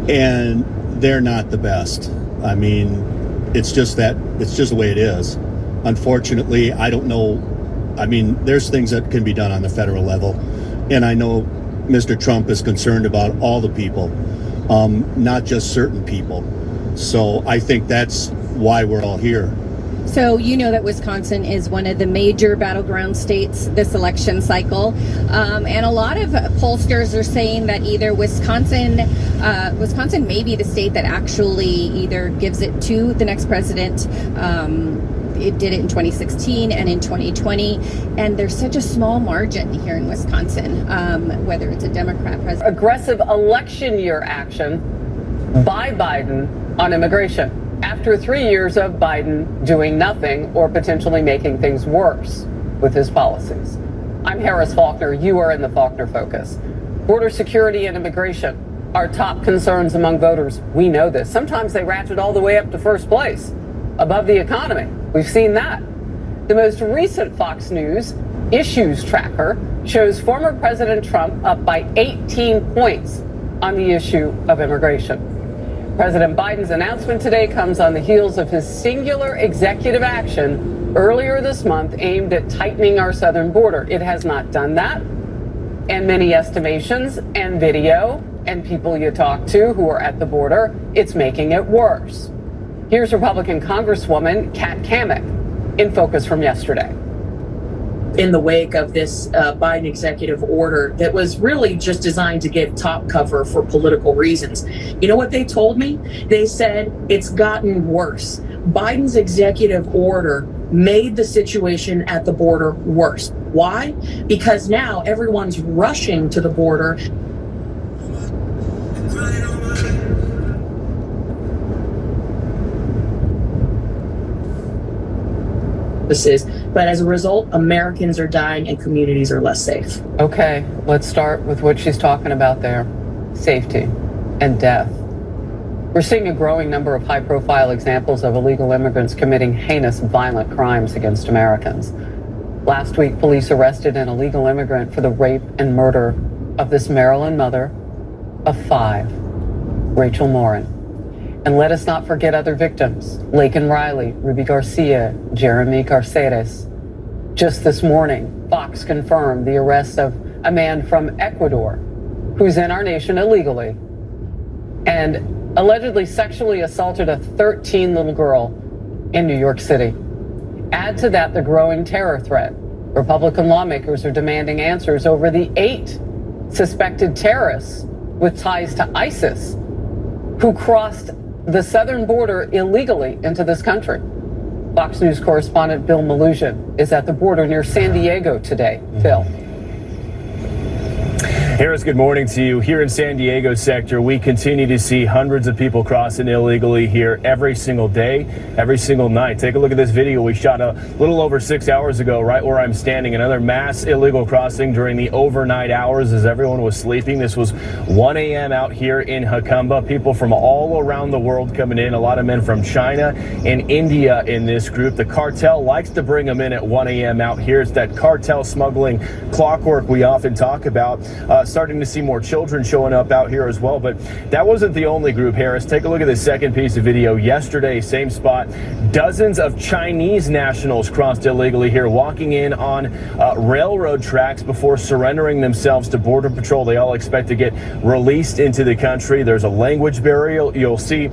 Speaker 13: and they're not the best. I mean, it's just the way it is. Unfortunately, I don't know. I mean, there's things that can be done on the federal level, and I know Mr. Trump is concerned about all the people, not just certain people. So I think that's why we're all here.
Speaker 4: So you know that Wisconsin is one of the major battleground states this election cycle, and a lot of pollsters are saying that either Wisconsin may be the state that actually either gives it to the next president. It did it in 2016 and in 2020, and there's such a small margin here in Wisconsin, whether it's a Democrat president.
Speaker 14: Aggressive election year action by Biden on immigration. after 3 years of Biden doing nothing or potentially making things worse with his policies. I'm Harris Faulkner. You are in the Faulkner Focus. Border security and immigration are top concerns among voters. We know this. Sometimes they ratchet all the way up to first place, above the economy. We've seen that. The most recent Fox News issues tracker shows former President Trump up by 18 points on the issue of immigration. President Biden's announcement today comes on the heels of his singular executive action earlier this month aimed at tightening our southern border. It has not done that. And many estimations and video and people you talk to who are at the border, it's making it worse. Here's Republican Congresswoman Kat Cammack in Focus from yesterday.
Speaker 15: In the wake of this Biden executive order that was really just designed to give top cover for political reasons. You know what they told me? They said it's gotten worse. Biden's executive order made the situation at the border worse. Why? Because now everyone's rushing to the border. But as a result, Americans are dying and communities are less safe.
Speaker 14: Okay, let's start with what she's talking about there. Safety and death. We're seeing a growing number of high-profile examples of illegal immigrants committing heinous, violent crimes against Americans. Last week, police arrested an illegal immigrant for the rape and murder of this Maryland mother of 5, Rachel Morin. And let us not forget other victims, Laken Riley, Ruby Garcia, Jeremy Carceres. Just this morning, Fox confirmed the arrest of a man from Ecuador who's in our nation illegally and allegedly sexually assaulted a 13 little girl in New York City. Add to that the growing terror threat. Republican lawmakers are demanding answers over the 8 suspected terrorists with ties to ISIS who crossed the southern border illegally into this country. Fox News correspondent Bill Malusian is at the border near San Diego today. Bill.
Speaker 16: Harris, good morning to you. Here in San Diego sector, we continue to see hundreds of people crossing illegally here every single day, every single night. Take a look at this video we shot a little over 6 hours ago, right where I'm standing. Another mass illegal crossing during the overnight hours as everyone was sleeping. This was 1 a.m. out here in Jacumba. People from all around the world coming in. A lot of men from China and India in this group. The cartel likes to bring them in at 1 a.m. out here. It's that cartel smuggling clockwork we often talk about. Starting to see more children showing up out here as well. But that wasn't the only group, Harris. Take a look at the second piece of video. Yesterday, same spot, dozens of Chinese nationals crossed illegally here, walking in on railroad tracks before surrendering themselves to Border Patrol. They all expect to get released into the country. There's a language barrier. You'll see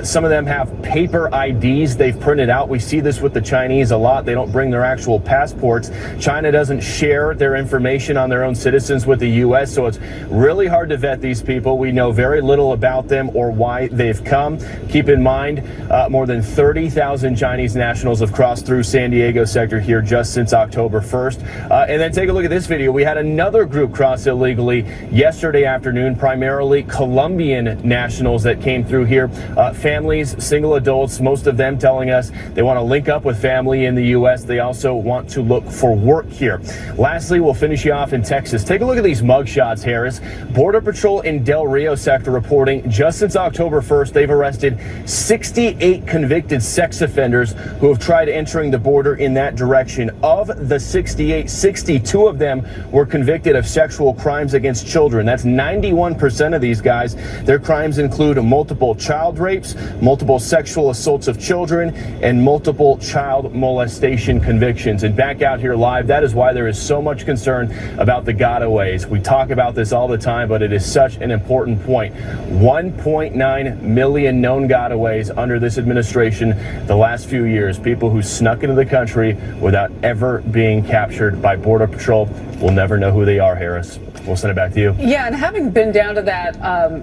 Speaker 16: some of them have paper IDs they've printed out. We see this with the Chinese a lot. They don't bring their actual passports. China doesn't share their information on their own citizens with the U.S., so it's really hard to vet these people. We know very little about them or why they've come. Keep in mind, more than 30,000 Chinese nationals have crossed through San Diego sector here just since October 1st. And then take a look at this video. We had another group cross illegally yesterday afternoon, primarily Colombian nationals that came through here. Families, single adults, most of them telling us they want to link up with family in the U.S. They also want to look for work here. Lastly, we'll finish you off in Texas. Take a look at these mugshots, Harris. Border Patrol in Del Rio sector reporting just since October 1st, they've arrested 68 convicted sex offenders who have tried entering the border in that direction. Of the 68, 62 of them were convicted of sexual crimes against children. That's 91% of these guys. Their crimes include multiple child rapes, multiple sexual assaults of children, and multiple child molestation convictions. And back out here live, that is why there is so much concern about the gotaways. We talk about this all the time, but it is such an important point. 1.9 million known gotaways under this administration the last few years. People who snuck into the country without ever being captured by Border Patrol. We'll never know who they are, Harris. We'll send it back to you.
Speaker 14: Yeah, and having been down to that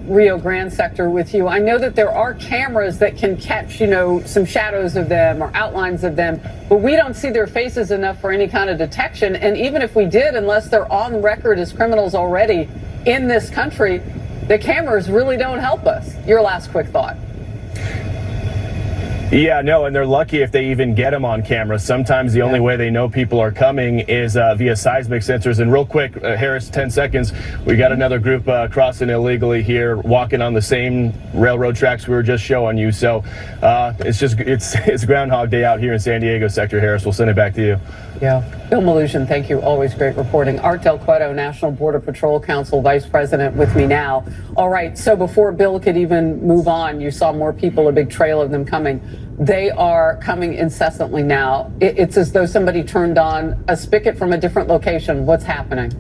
Speaker 14: Rio Grande sector with you, I know that there are cameras that can catch, some shadows of them or outlines of them, but we don't see their faces enough for any kind of detection. And even if we did, unless they're on record as criminals already in this country, the cameras really don't help us. Your last quick thought.
Speaker 16: Yeah, no, and they're lucky if they even get them on camera. Sometimes the only way they know people are coming is via seismic sensors. And real quick, Harris, 10 seconds, we got another group crossing illegally here, walking on the same railroad tracks we were just showing you. So it's Groundhog Day out here in San Diego sector, Harris. We'll send it back to you.
Speaker 14: Yeah. Bill Malutian, thank you. Always great reporting. Art Del Cueto, National Border Patrol Council Vice President, with me now. All right, so before Bill could even move on, you saw more people, a big trail of them coming. They are coming incessantly now. It's as though somebody turned on a spigot from a different location. What's happening?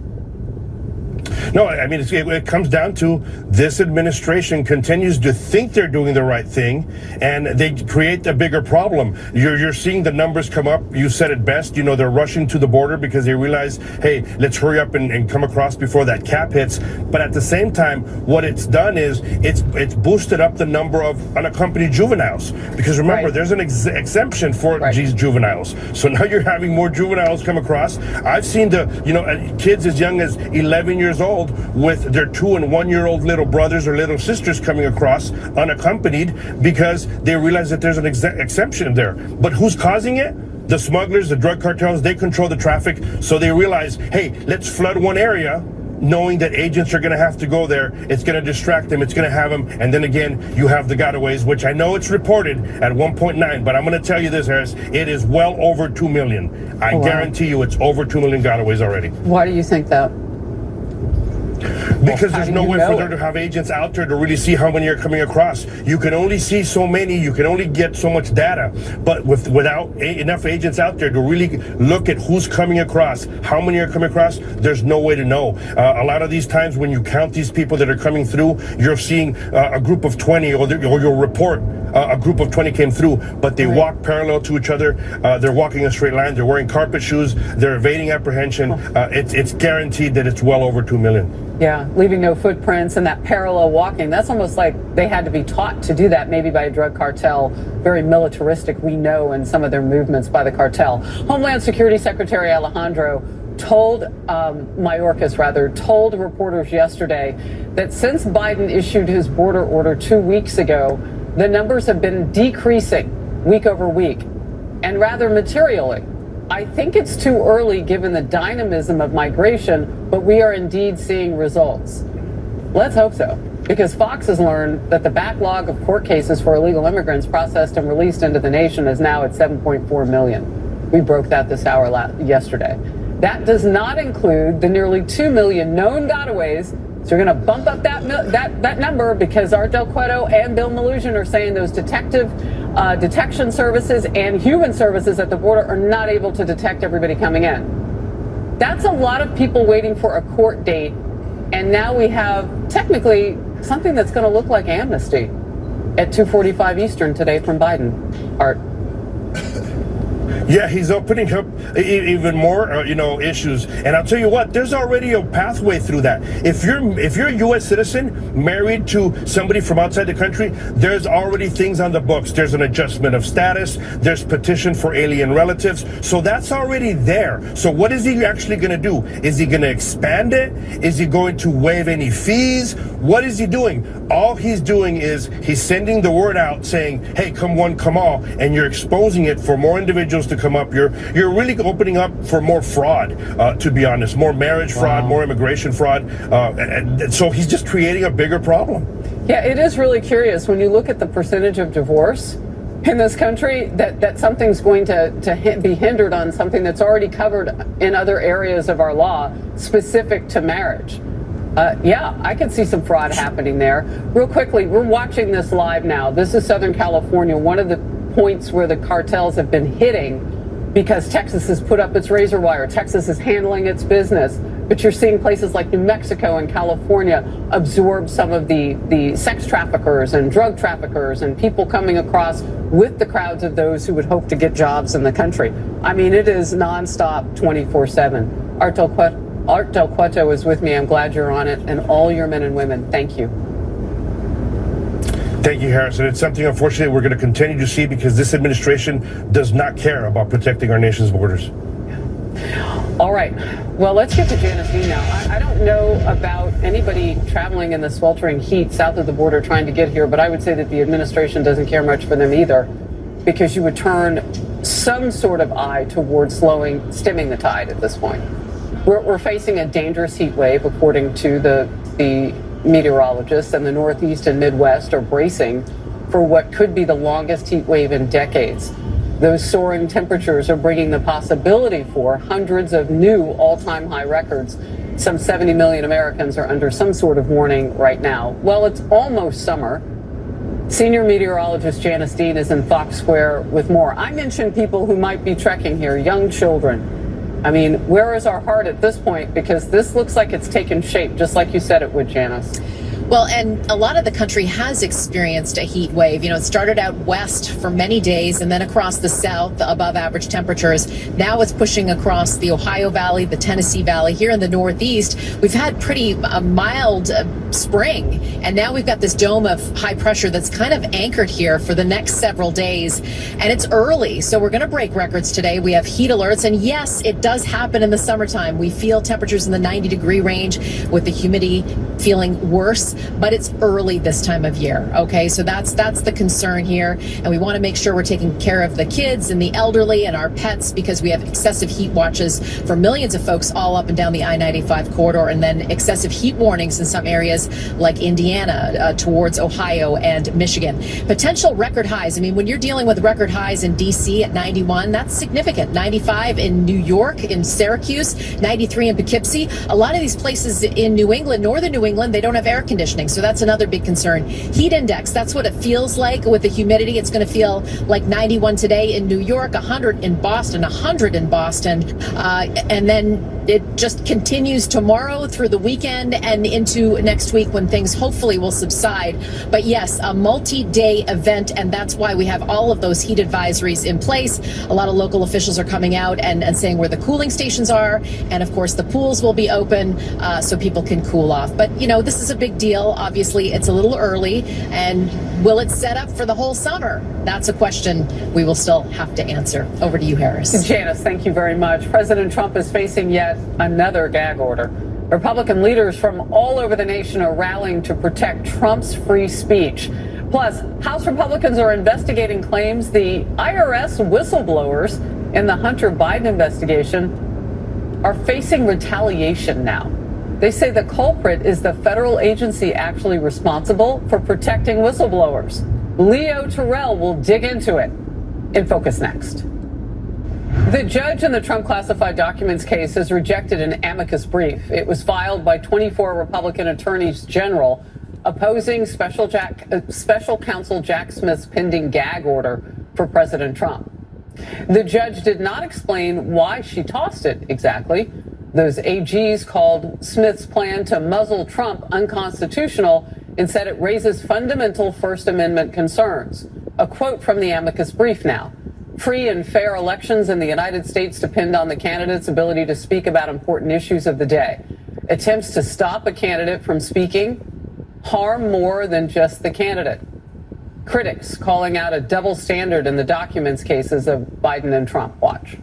Speaker 17: No, I mean, it comes down to this administration continues to think they're doing the right thing, and they create a bigger problem. You're seeing the numbers come up. You said it best. You know, they're rushing to the border because they realize, hey, let's hurry up and come across before that cap hits. But at the same time, what it's done is it's boosted up the number of unaccompanied juveniles. Because remember, there's an exemption for these juveniles. So now you're having more juveniles come across. I've seen kids as young as 11 years old with their 2 and 1 year old little brothers or little sisters coming across unaccompanied because they realize that there's an exemption there. But who's causing it? The smugglers, the drug cartels, they control the traffic. So they realize, hey, let's flood one area, knowing that agents are going to have to go there. It's going to distract them. It's going to have them. And then again, you have the gotaways, which I know it's reported at 1.9, but I'm going to tell you this, Harris, it is well over 2 million. I guarantee you it's over 2 million gotaways already.
Speaker 14: Why do you think that?
Speaker 17: Because there's no way for there to have agents out there to really see how many are coming across. You can only see so many. You can only get so much data. But without enough agents out there to really look at who's coming across, how many are coming across, there's no way to know. A lot of these times when you count these people that are coming through, you're seeing a group of 20 or you'll report a group of 20 came through, but they walk parallel to each other. They're walking a straight line. They're wearing carpet shoes. They're evading apprehension. It's guaranteed that it's well over 2 million.
Speaker 14: Yeah, leaving no footprints and that parallel walking. That's almost like they had to be taught to do that, maybe by a drug cartel. Very militaristic, we know, in some of their movements by the cartel. Homeland Security Secretary Alejandro told reporters yesterday that since Biden issued his border order 2 weeks ago, the numbers have been decreasing week over week, and rather materially. I think it's too early given the dynamism of migration, but we are indeed seeing results. Let's hope so, because Fox has learned that the backlog of court cases for illegal immigrants processed and released into the nation is now at 7.4 million. We broke that this hour yesterday. That does not include the nearly 2 million known gotaways. So you're going to bump up that number because Art Del Cueto and Bill Malutian are saying those detection services and human services at the border are not able to detect everybody coming in. That's a lot of people waiting for a court date, and now we have technically something that's going to look like amnesty at 2:45 Eastern today from Biden. Art.
Speaker 17: Yeah, he's opening up even more, issues. And I'll tell you what, there's already a pathway through that. If you're a U.S. citizen married to somebody from outside the country, there's already things on the books. There's an adjustment of status. There's petition for alien relatives. So that's already there. So what is he actually going to do? Is he going to expand it? Is he going to waive any fees? What is he doing? All he's doing is he's sending the word out saying, hey, come one, come all, and you're exposing it for more individuals to come up. You're really opening up for more fraud, to be honest, more marriage fraud, more immigration fraud. And so he's just creating a bigger problem.
Speaker 14: Yeah, it is really curious when you look at the percentage of divorce in this country that something's going to be hindered on something that's already covered in other areas of our law specific to marriage. Yeah, I could see some fraud happening there. Real quickly, we're watching this live now. This is Southern California, one of the points where the cartels have been hitting because Texas has put up its razor wire. Texas is handling its business. But you're seeing places like New Mexico and California absorb some of the sex traffickers and drug traffickers and people coming across with the crowds of those who would hope to get jobs in the country. I mean, it is nonstop 24/7. Art Del Cueto is with me. I'm glad you're on it, and all your men and women. Thank you.
Speaker 17: Thank you, Harrison. It's something, unfortunately, we're going to continue to see because this administration does not care about protecting our nation's borders.
Speaker 14: All right. Well, let's get to Janice D now. I don't know about anybody traveling in the sweltering heat south of the border trying to get here, but I would say that the administration doesn't care much for them either. because you would turn some sort of eye towards stemming the tide at this point. We're facing a dangerous heat wave, according to the meteorologists, and the Northeast and Midwest are bracing for what could be the longest heat wave in decades. Those soaring temperatures are bringing the possibility for hundreds of new all-time high records. Some 70 million Americans are under some sort of warning right now. Well, it's almost summer. Senior meteorologist Janice Dean is in Fox Square with more. I mentioned people who might be trekking here, young children. I mean, where is our heart at this point? Because this looks like it's taken shape, just like you said it would, Janice.
Speaker 18: Well, and a lot of the country has experienced a heat wave. You know, it started out west for many days and then across the south, above average temperatures. Now it's pushing across the Ohio Valley, the Tennessee Valley. Here in the Northeast, we've had pretty mild spring. And now we've got this dome of high pressure that's kind of anchored here for the next several days. And it's early, so we're going to break records today. We have heat alerts. And yes, it does happen in the summertime. We feel temperatures in the 90-degree range with the humidity feeling worse. But it's early this time of year, okay? So that's the concern here, and we want to make sure we're taking care of the kids and the elderly and our pets, because we have excessive heat watches for millions of folks all up and down the I-95 corridor, and then excessive heat warnings in some areas like Indiana, towards Ohio and Michigan. Potential record highs. I mean, when you're dealing with record highs in D.C. at 91, that's significant. 95 in New York, in Syracuse, 93 in Poughkeepsie. A lot of these places in New England, northern New England, they don't have air conditioning. So that's another big concern. Heat index, that's what it feels like with the humidity. It's going to feel like 91 today in New York, 100 in Boston, 100 in Boston. And then it just continues tomorrow through the weekend and into next week when things hopefully will subside. But yes, a multi-day event, and that's why we have all of those heat advisories in place. A lot of local officials are coming out and saying where the cooling stations are. And of course, the pools will be open so people can cool off. But, you know, this is a big deal. Obviously, it's a little early. And will it set up for the whole summer? That's a question we will still have to answer. Over to you, Harris.
Speaker 14: Janice, thank you very much. President Trump is facing yet another gag order. Republican leaders from all over the nation are rallying to protect Trump's free speech. Plus, House Republicans are investigating claims the IRS whistleblowers in the Hunter Biden investigation are facing retaliation now. They say the culprit is the federal agency actually responsible for protecting whistleblowers. Leo Terrell will dig into it in Focus next. The judge in the Trump classified documents case has rejected an amicus brief. It was filed by 24 Republican attorneys general opposing special counsel Jack Smith's pending gag order for President Trump. The judge did not explain why she tossed it exactly. Those AGs called Smith's plan to muzzle Trump unconstitutional and said it raises fundamental First Amendment concerns. A quote from the amicus brief now. Free and fair elections in the United States depend on the candidate's ability to speak about important issues of the day. Attempts to stop a candidate from speaking harm more than just the candidate. Critics calling out a double standard in the documents cases of Biden and Trump. Watch.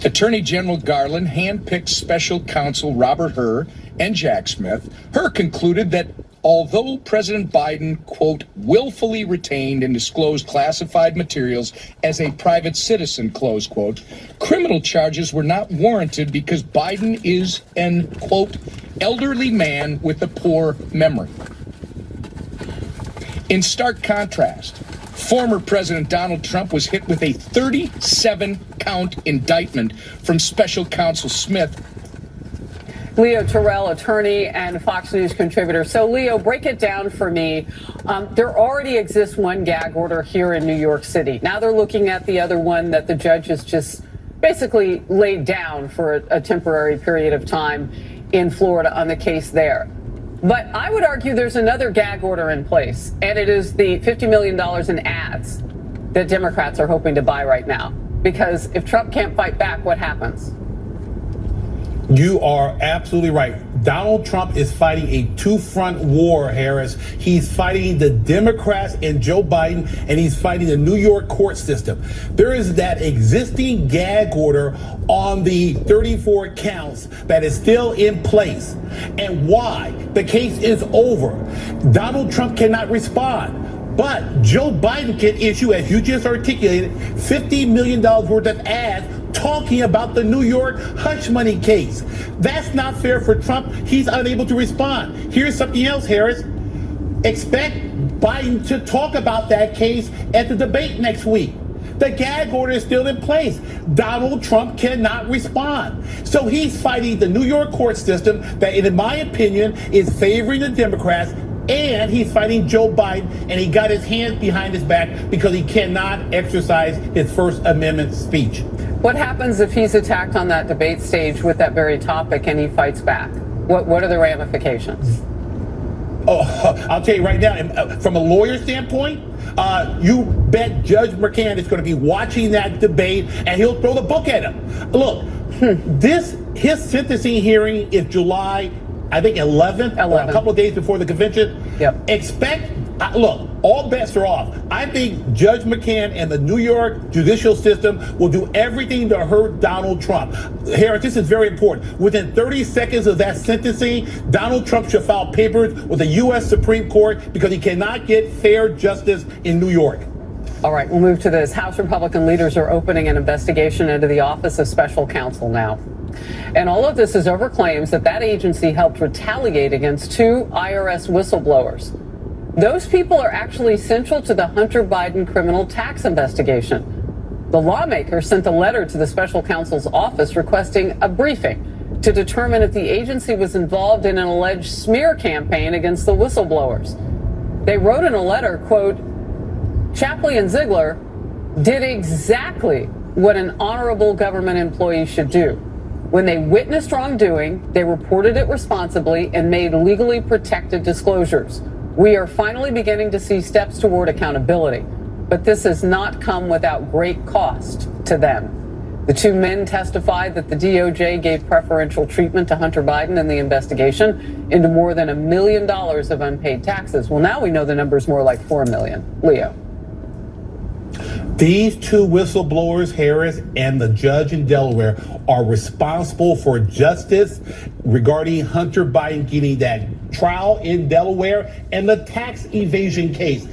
Speaker 19: Attorney General Garland handpicked special counsel Robert Hur and Jack Smith. Hur concluded that although President Biden, quote, willfully retained and disclosed classified materials as a private citizen, close quote, criminal charges were not warranted because Biden is an, quote, elderly man with a poor memory. In stark contrast, former President Donald Trump was hit with a 37-count indictment from special counsel Smith.
Speaker 14: Leo Terrell, attorney and Fox News contributor. So, Leo, break it down for me. There already exists one gag order here in New York City. Now they're looking at the other one that the judge has just basically laid down for a temporary period of time in Florida on the case there. But I would argue there's another gag order in place, and it is the $50 million in ads that Democrats are hoping to buy right now. Because if Trump can't fight back, what happens?
Speaker 20: You are absolutely right. Donald Trump is fighting a two-front war, Harris. He's fighting the Democrats and Joe Biden, and he's fighting the New York court system. There is that existing gag order on the 34 counts that is still in place. And why? The case is over. Donald Trump cannot respond. But Joe Biden can issue, as you just articulated, $50 million worth of ads talking about the New York hush money case. That's not fair for Trump. He's unable to respond. Here's something else, Harris. Expect Biden to talk about that case at the debate next week. The gag order is still in place. Donald Trump cannot respond. So he's fighting the New York court system that, in my opinion, is favoring the Democrats, and he's fighting Joe Biden, and he got his hands behind his back because he cannot exercise his First Amendment speech.
Speaker 14: What happens if he's attacked on that debate stage with that very topic and he fights back? What are the ramifications?
Speaker 20: Oh, I'll tell you right now, from a lawyer standpoint, you bet Judge McCann is going to be watching that debate and he'll throw the book at him. Look, his sentencing hearing is July, I think 11th, or a couple of days before the convention. Expect, look, all bets are off. I think Judge McCann and the New York judicial system will do everything to hurt Donald Trump. Harris, this is very important. Within 30 seconds of that sentencing, Donald Trump should file papers with the U.S. Supreme Court because he cannot get fair justice in New York.
Speaker 14: All right, we'll move to this. House Republican leaders are opening an investigation into the Office of Special Counsel now. And all of this is over claims that that agency helped retaliate against 2 IRS whistleblowers. Those people are actually central to the Hunter Biden criminal tax investigation. The lawmaker sent a letter to the special counsel's office requesting a briefing to determine if the agency was involved in an alleged smear campaign against the whistleblowers. They wrote in a letter, quote, Shapley and Ziegler did exactly what an honorable government employee should do. When they witnessed wrongdoing, they reported it responsibly and made legally protected disclosures. We are finally beginning to see steps toward accountability, but this has not come without great cost to them. The 2 men testified that the DOJ gave preferential treatment to Hunter Biden in the investigation into more than $1 million of unpaid taxes. Well, now we know the number's more like $4 million. Leo.
Speaker 20: These 2 whistleblowers, Harris and the judge in Delaware, are responsible for justice regarding Hunter Biden getting that trial in Delaware and the tax evasion case.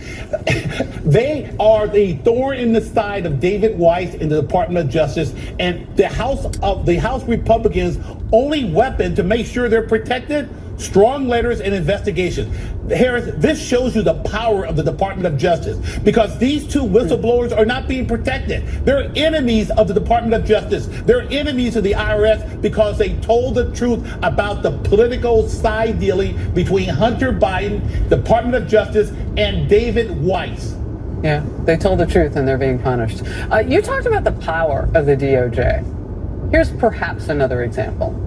Speaker 20: They are the thorn in the side of David Weiss in the Department of Justice, and the House Republicans' only weapon to make sure they're protected, strong letters and investigations. Harris, this shows you the power of the Department of Justice, because these 2 whistleblowers are not being protected. They're enemies of the Department of Justice. They're enemies of the IRS because they told the truth about the political side dealing between Hunter Biden, Department of Justice, and David Weiss.
Speaker 14: Yeah, they told the truth and they're being punished. You talked about the power of the DOJ. Here's perhaps another example.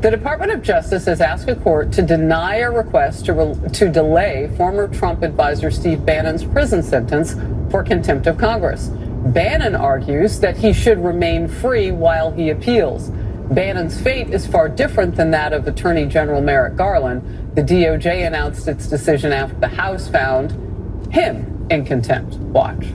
Speaker 14: The Department of Justice has asked a court to deny a request to delay former Trump advisor Steve Bannon's prison sentence for contempt of Congress. Bannon argues that he should remain free while he appeals. Bannon's fate is far different than that of Attorney General Merrick Garland. The DOJ announced its decision after the House found him in contempt. Watch.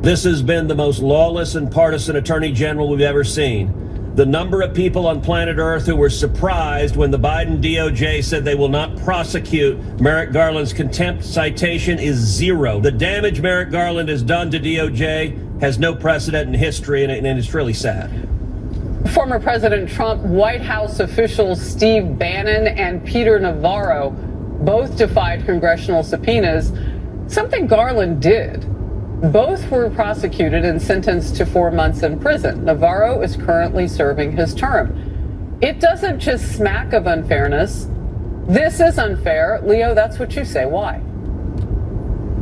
Speaker 21: This has been the most lawless and partisan Attorney General we've ever seen. The number of people on planet Earth who were surprised when the Biden DOJ said they will not prosecute Merrick Garland's contempt citation is 0. The damage Merrick Garland has done to DOJ has no precedent in history, and it's really sad.
Speaker 14: Former President Trump, White House officials Steve Bannon and Peter Navarro both defied congressional subpoenas, something Garland did. Both were prosecuted and sentenced to 4 months in prison. Navarro is currently serving his term. It doesn't just smack of unfairness. This is unfair. Leo, that's what you say. Why?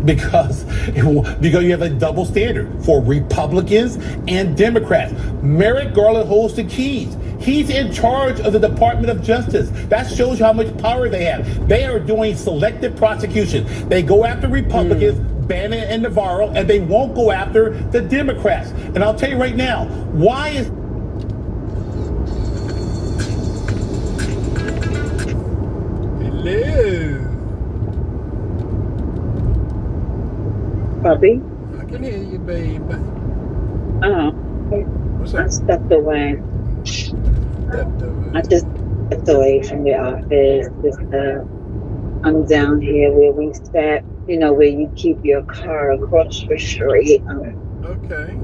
Speaker 20: Because you have a double standard for Republicans and Democrats. Merrick Garland holds the keys. He's in charge of the Department of Justice. That shows you how much power they have. They are doing selective prosecution. They go after Republicans, Bannon and Navarro, and they won't go after the Democrats. And I'll tell you right now, why is
Speaker 2: Hello.
Speaker 1: Puppy?
Speaker 2: I can hear you, baby.
Speaker 1: What's up? I stepped away. I just stepped away from the office. I'm down here where we sat you know, where you keep your car across the street.
Speaker 2: Okay.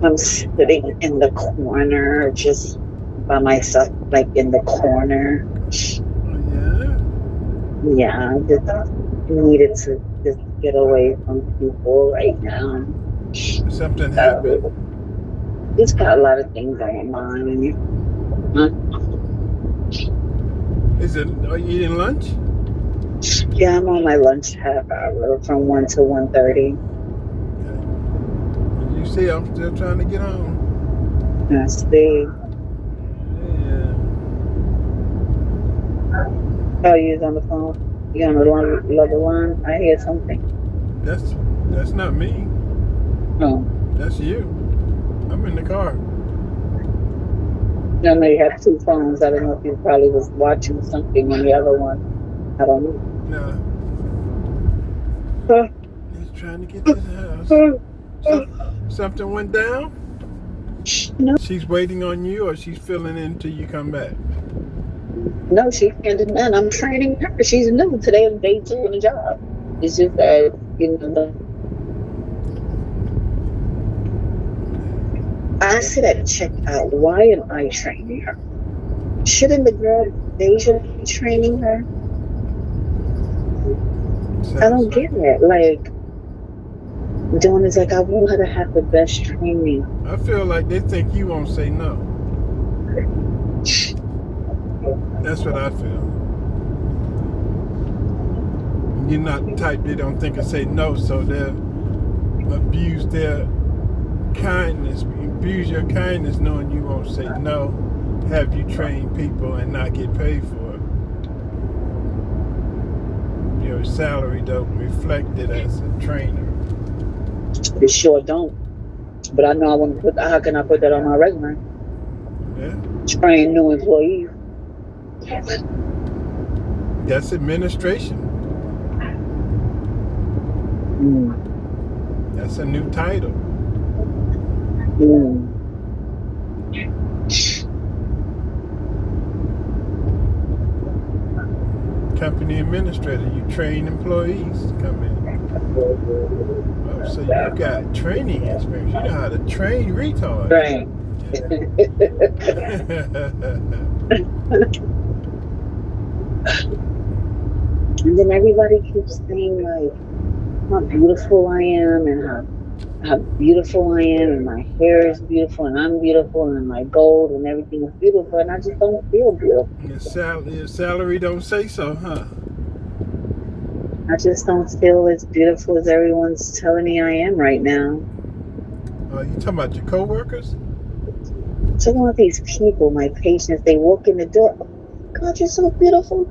Speaker 1: I'm sitting in the corner, just by myself, like in the corner. Yeah, I just needed to just get away from people right now.
Speaker 2: Something happened.
Speaker 1: Just got a lot of things on my mind.
Speaker 2: Are you eating lunch?
Speaker 1: Yeah, I'm on my lunch half hour from 1 to 1:30.
Speaker 2: You see, I'm still trying to get home.
Speaker 1: I see.
Speaker 2: Yeah.
Speaker 1: Oh, you was on the phone? You on the other line? I hear something.
Speaker 2: That's not me.
Speaker 1: Oh.
Speaker 2: That's you. I'm in the car.
Speaker 1: You may have two phones. I don't know if you probably was watching something on the other one. I don't know.
Speaker 2: No. He's trying to get to the house. Something went down?
Speaker 1: No.
Speaker 2: She's waiting on you, or she's filling in until you come back?
Speaker 1: No, she's handing in. I'm training her. She's new. Today is day 2 on the job. It's just that, you know, I sit at checkout. Why am I training her? Shouldn't the girl Deja be training her? I don't get it. Like, Dawn is like, I want her to have the best training.
Speaker 2: I feel like they think you won't say no. That's what I feel. You're not the type they don't think of say no, so they'll abuse their kindness. Abuse your kindness knowing you won't say no. Have you train people and not get paid for it. Your salary don't reflect it as a trainer.
Speaker 1: It sure don't. But I know I want to put. How can I put that on my resume?
Speaker 2: Yeah.
Speaker 1: Train new employees.
Speaker 2: That's administration. That's a new title. Company administrator, you train employees to come in. Oh, so you got training experience. You know how to train retards.
Speaker 1: Right. And then everybody keeps saying like how beautiful I am and how beautiful I am and my hair is beautiful and I'm beautiful and my gold and everything is beautiful and I just don't feel beautiful.
Speaker 2: Your salary don't say so, huh?
Speaker 1: I just don't feel as beautiful as everyone's telling me I am right now.
Speaker 2: You talking about your coworkers?
Speaker 1: Talking about these people, my patients, they walk in the door. Oh, God, you're so beautiful.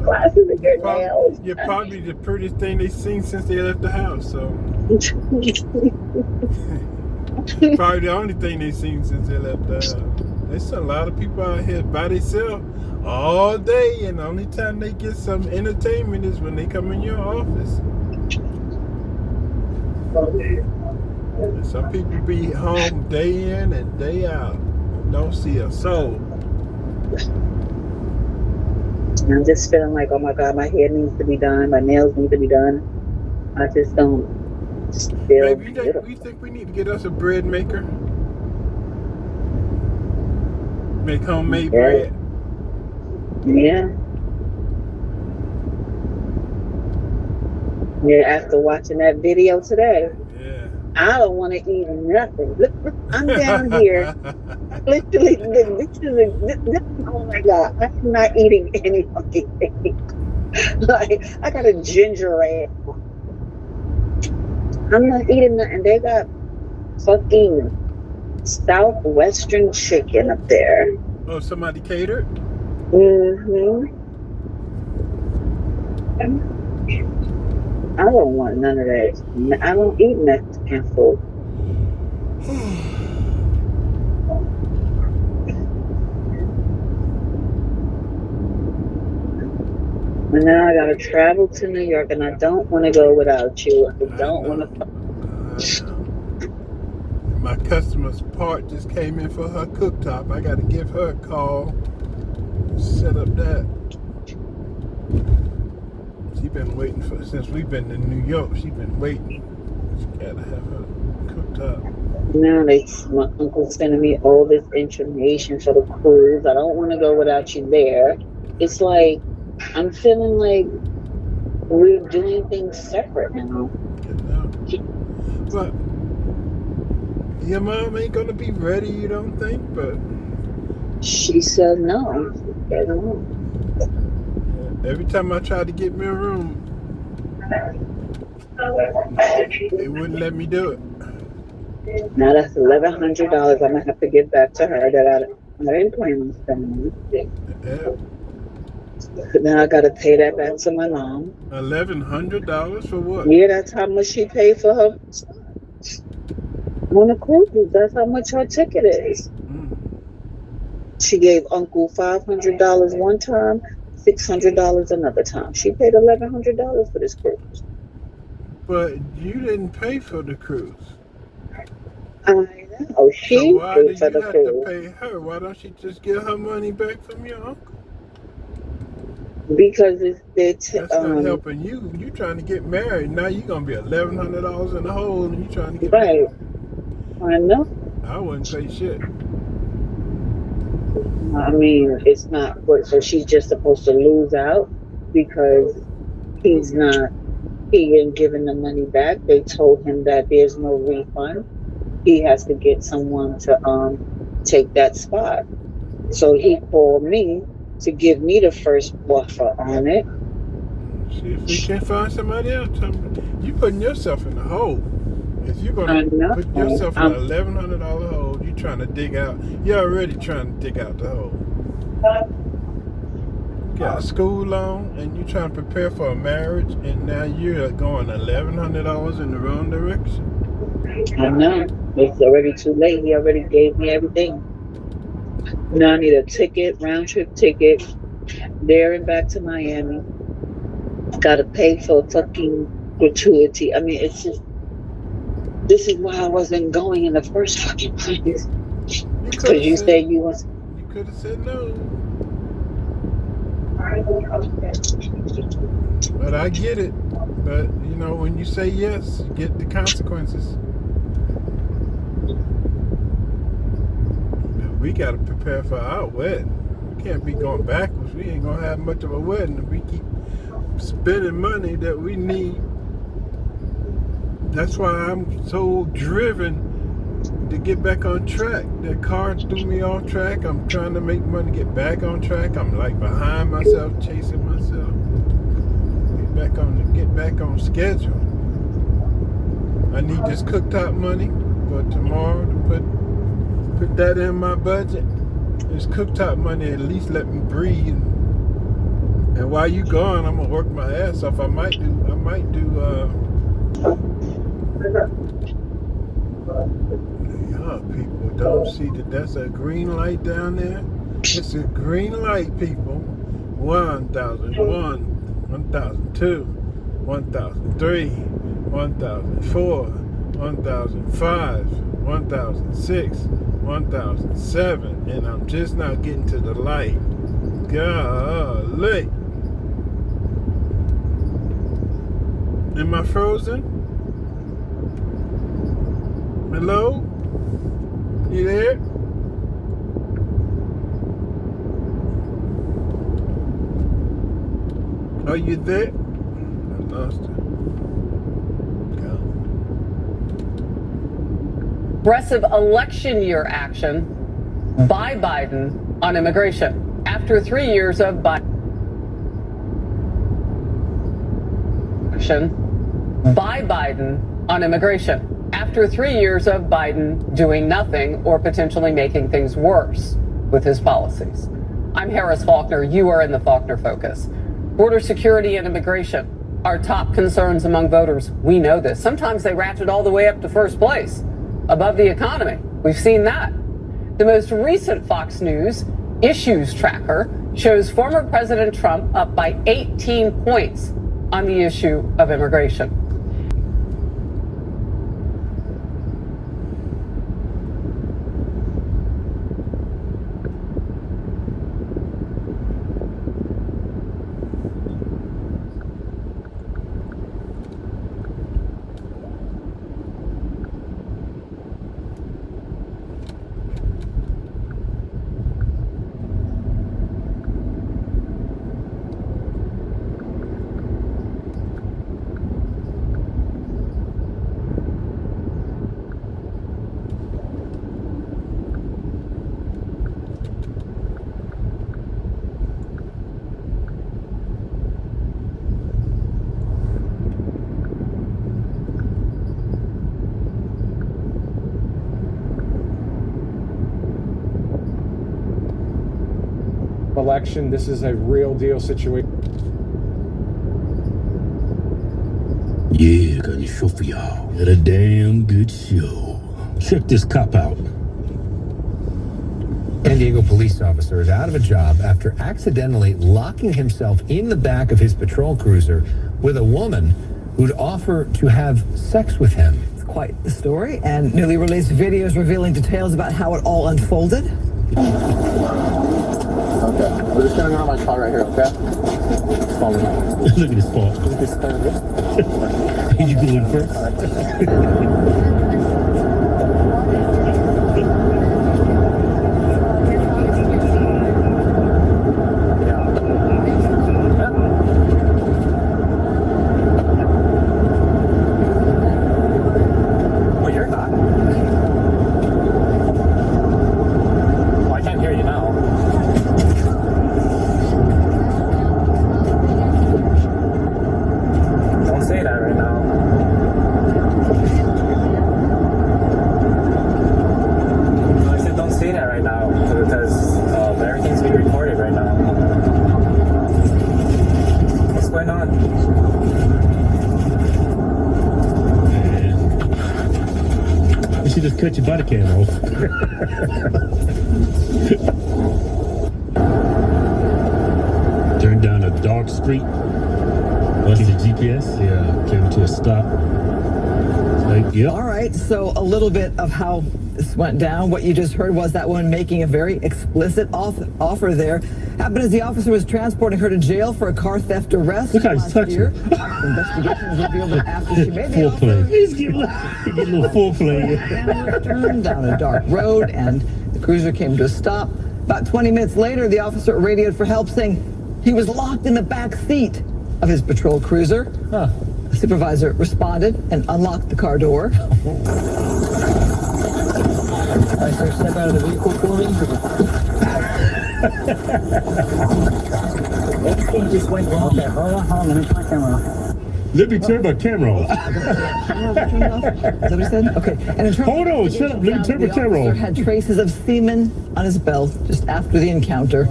Speaker 1: Glasses and your nails.
Speaker 2: You're probably the prettiest thing they've seen since they left the house, so. Probably the only thing they've seen since they left the house. There's a lot of people out here by themselves all day, and the only time they get some entertainment is when they come in your office. And some people be home day in and day out and don't see a soul.
Speaker 1: I'm just feeling like, oh my God, my hair needs to be done, my nails need to be done. I just don't feel.
Speaker 2: Baby, you think we need to get us a bread maker? Make homemade bread?
Speaker 1: Yeah. Yeah, after watching that video today.
Speaker 2: Yeah.
Speaker 1: I don't want to eat nothing. Look, I'm down here. Literally, oh my God, I'm not eating any fucking thing. Like, I got a ginger ale. I'm not eating nothing. They got fucking Southwestern chicken up there.
Speaker 2: Oh, somebody catered?
Speaker 1: I don't want none of that. I don't eat Mexican food. And now I gotta travel to New York, and I don't want to go without you. I don't want to.
Speaker 2: My customer's part just came in for her cooktop. I gotta give her a call. Set up that. She been waiting since we've been in New York. She been waiting. She gotta have her cooked up.
Speaker 1: Now my uncle's sending me all this information for the cruise. I don't want to go without you there. It's like I'm feeling like we're doing things separate now.
Speaker 2: But your mom ain't gonna be ready, you don't think? But
Speaker 1: she said no. She said no.
Speaker 2: Every time I tried to get me a room, they wouldn't let me do it.
Speaker 1: Now that's $1,100 I'm gonna have to give back to her that I didn't plan on spending.
Speaker 2: Yeah.
Speaker 1: Now I gotta pay that back to my mom.
Speaker 2: $1,100 for what?
Speaker 1: Yeah, that's how much she paid for her on the cruise. That's how much her ticket is. She gave Uncle $500 one time, $600 another time. She paid $1,100 for this cruise.
Speaker 2: But you didn't pay for the cruise.
Speaker 1: I know. She
Speaker 2: so why
Speaker 1: paid
Speaker 2: do
Speaker 1: for
Speaker 2: you
Speaker 1: the
Speaker 2: have
Speaker 1: cruise.
Speaker 2: to pay her? Why don't you just get her money back from your uncle?
Speaker 1: Because
Speaker 2: that's not helping you. You trying to get married. Now you're gonna be $1,100 in the hole, and you trying to get married.
Speaker 1: I know.
Speaker 2: I wouldn't pay shit.
Speaker 1: I mean, it's not what. So she's just supposed to lose out because he ain't giving the money back. They told him that there's no refund. He has to get someone to take that spot. So he called me to give me the first offer on it.
Speaker 2: See if we can find somebody else. You putting yourself in the hole. If you're gonna put yourself in an $1,100 hole, you trying to dig out. You're already trying to dig out the hole. You got a school loan, and you trying to prepare for a marriage, and now you're going $1,100 in the wrong direction.
Speaker 1: I know. It's already too late. He already gave me everything. Now I need a ticket, round trip ticket, there and back to Miami. Gotta pay for fucking gratuity. I mean, it's just, this is why I wasn't going in the first fucking place. Because you said you was.
Speaker 2: You could have said no. But I get it. But, you know, when you say yes, you get the consequences. We got to prepare for our wedding. We can't be going backwards. We ain't going to have much of a wedding if we keep spending money that we need. That's why I'm so driven to get back on track. That car threw me off track. I'm trying to make money, get back on track. I'm like behind myself, chasing myself. Get back on schedule. I need this cooktop money for tomorrow to put that in my budget. This cooktop money at least let me breathe. And while you gone, I'm gonna work my ass off. I might do y'all people don't see that that's a green light down there. It's a green light, people. 1,001, 1,002, 1,003, 1,004, 1,005, 1,006, 1,007, and I'm just now getting to the light. Golly. Am I frozen? Hello? You there? Are you there? I lost it.
Speaker 14: Aggressive election year action by Biden on immigration. After 3 years of Biden on immigration. After 3 years of Biden doing nothing or potentially making things worse with his policies. I'm Harris Faulkner. You are in the Faulkner Focus. Border security and immigration are top concerns among voters. We know this. Sometimes they ratchet all the way up to first place, above the economy. We've seen that. The most recent Fox News issues tracker shows former President Trump up by 18 points on the issue of immigration.
Speaker 3: election. This is a real deal situation.
Speaker 22: Yeah, got a show for y'all. Got a damn good show. Check this cop out.
Speaker 23: San Diego police officer is out of a job after accidentally locking himself in the back of his patrol cruiser with a woman who'd offer to have sex with him.
Speaker 24: It's quite the story, and newly released videos revealing details about how it all unfolded.
Speaker 23: Okay, we're just gonna go to my car right here, okay? Follow me.
Speaker 22: Look at this part. You go in first.
Speaker 3: Well, you're not. Well, I can't hear you now. Don't say that right now. No, I said don't say that right now because everything's being recorded right now. What's going on?
Speaker 22: You should just cut your body cam off. Turned down a dark street. Busted the GPS. Yeah, came to a stop. Like, yep.
Speaker 24: All right, so a little bit of how this went down. What you just heard was that woman making a very explicit offer there. Happened as the officer was transporting her to jail for a car theft arrest.
Speaker 22: Look how he's touching her.
Speaker 24: Investigations revealed that after she made the offer,
Speaker 22: Foreplay. He's getting a little foreplay.
Speaker 24: turned down a dark road and the cruiser came to a stop. About 20 minutes later, the officer radioed for help saying he was locked in the back seat of his patrol cruiser. The supervisor responded and unlocked the car door.
Speaker 23: Alright, sir, step out of the vehicle for me. Everything just went wrong. Okay, hold on, let me turn my camera off.
Speaker 22: Let me turn my camera off.
Speaker 24: Is that what he said? Okay. And in terms
Speaker 22: Hold on, shut up. Let me turn my camera
Speaker 24: officer
Speaker 22: off.
Speaker 24: had traces of semen on his belt just after the encounter.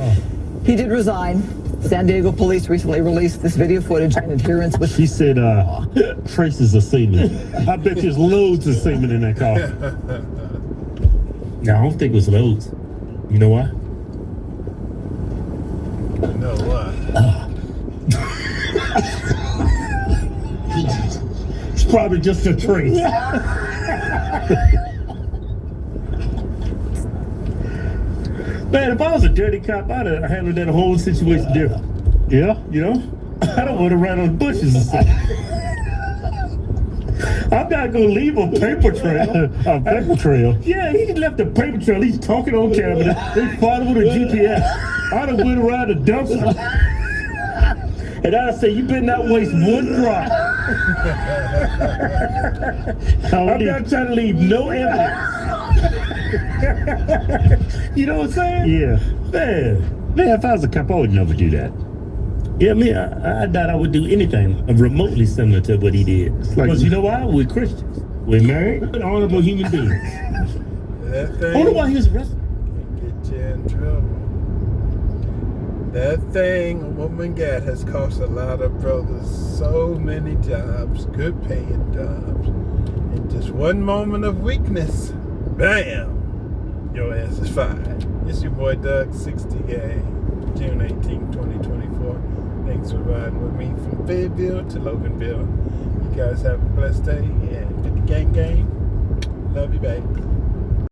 Speaker 24: He did resign. San Diego police recently released this video footage in adherence with...
Speaker 22: She said, traces of semen. I bet there's loads of semen in that car. No, I don't think it was loads. You know why?
Speaker 2: You know why?
Speaker 22: It's probably just a trace. Man, if I was a dirty cop, I'd have handled that whole situation different. Yeah, you know? I don't want to ride on bushes and stuff. I'm not going to leave a paper trail. A paper trail? Yeah, he left a paper trail. He's talking on camera. They followed with a GPS. I'd have went around the dumpster. And I'd say, you better not waste one drop. I'm not trying to leave no evidence. You know what I'm saying? Yeah. Man, if I was a cop, I would never do that. Yeah, man, I doubt I would do anything remotely similar to what he did. Because you know why? We're Christians. We're married, honorable human beings.
Speaker 2: That thing.
Speaker 22: I wonder why he was arrested.
Speaker 2: Can get you in trouble. That thing a woman got has cost a lot of brothers so many jobs, good paying jobs. In just one moment of weakness, bam, your ass is fired. It's your boy Doug, 60 Gang, June 18, 2024. Thanks for riding with me from Fayetteville to Loganville. You guys have a blessed day and get the gang. Love you, babe.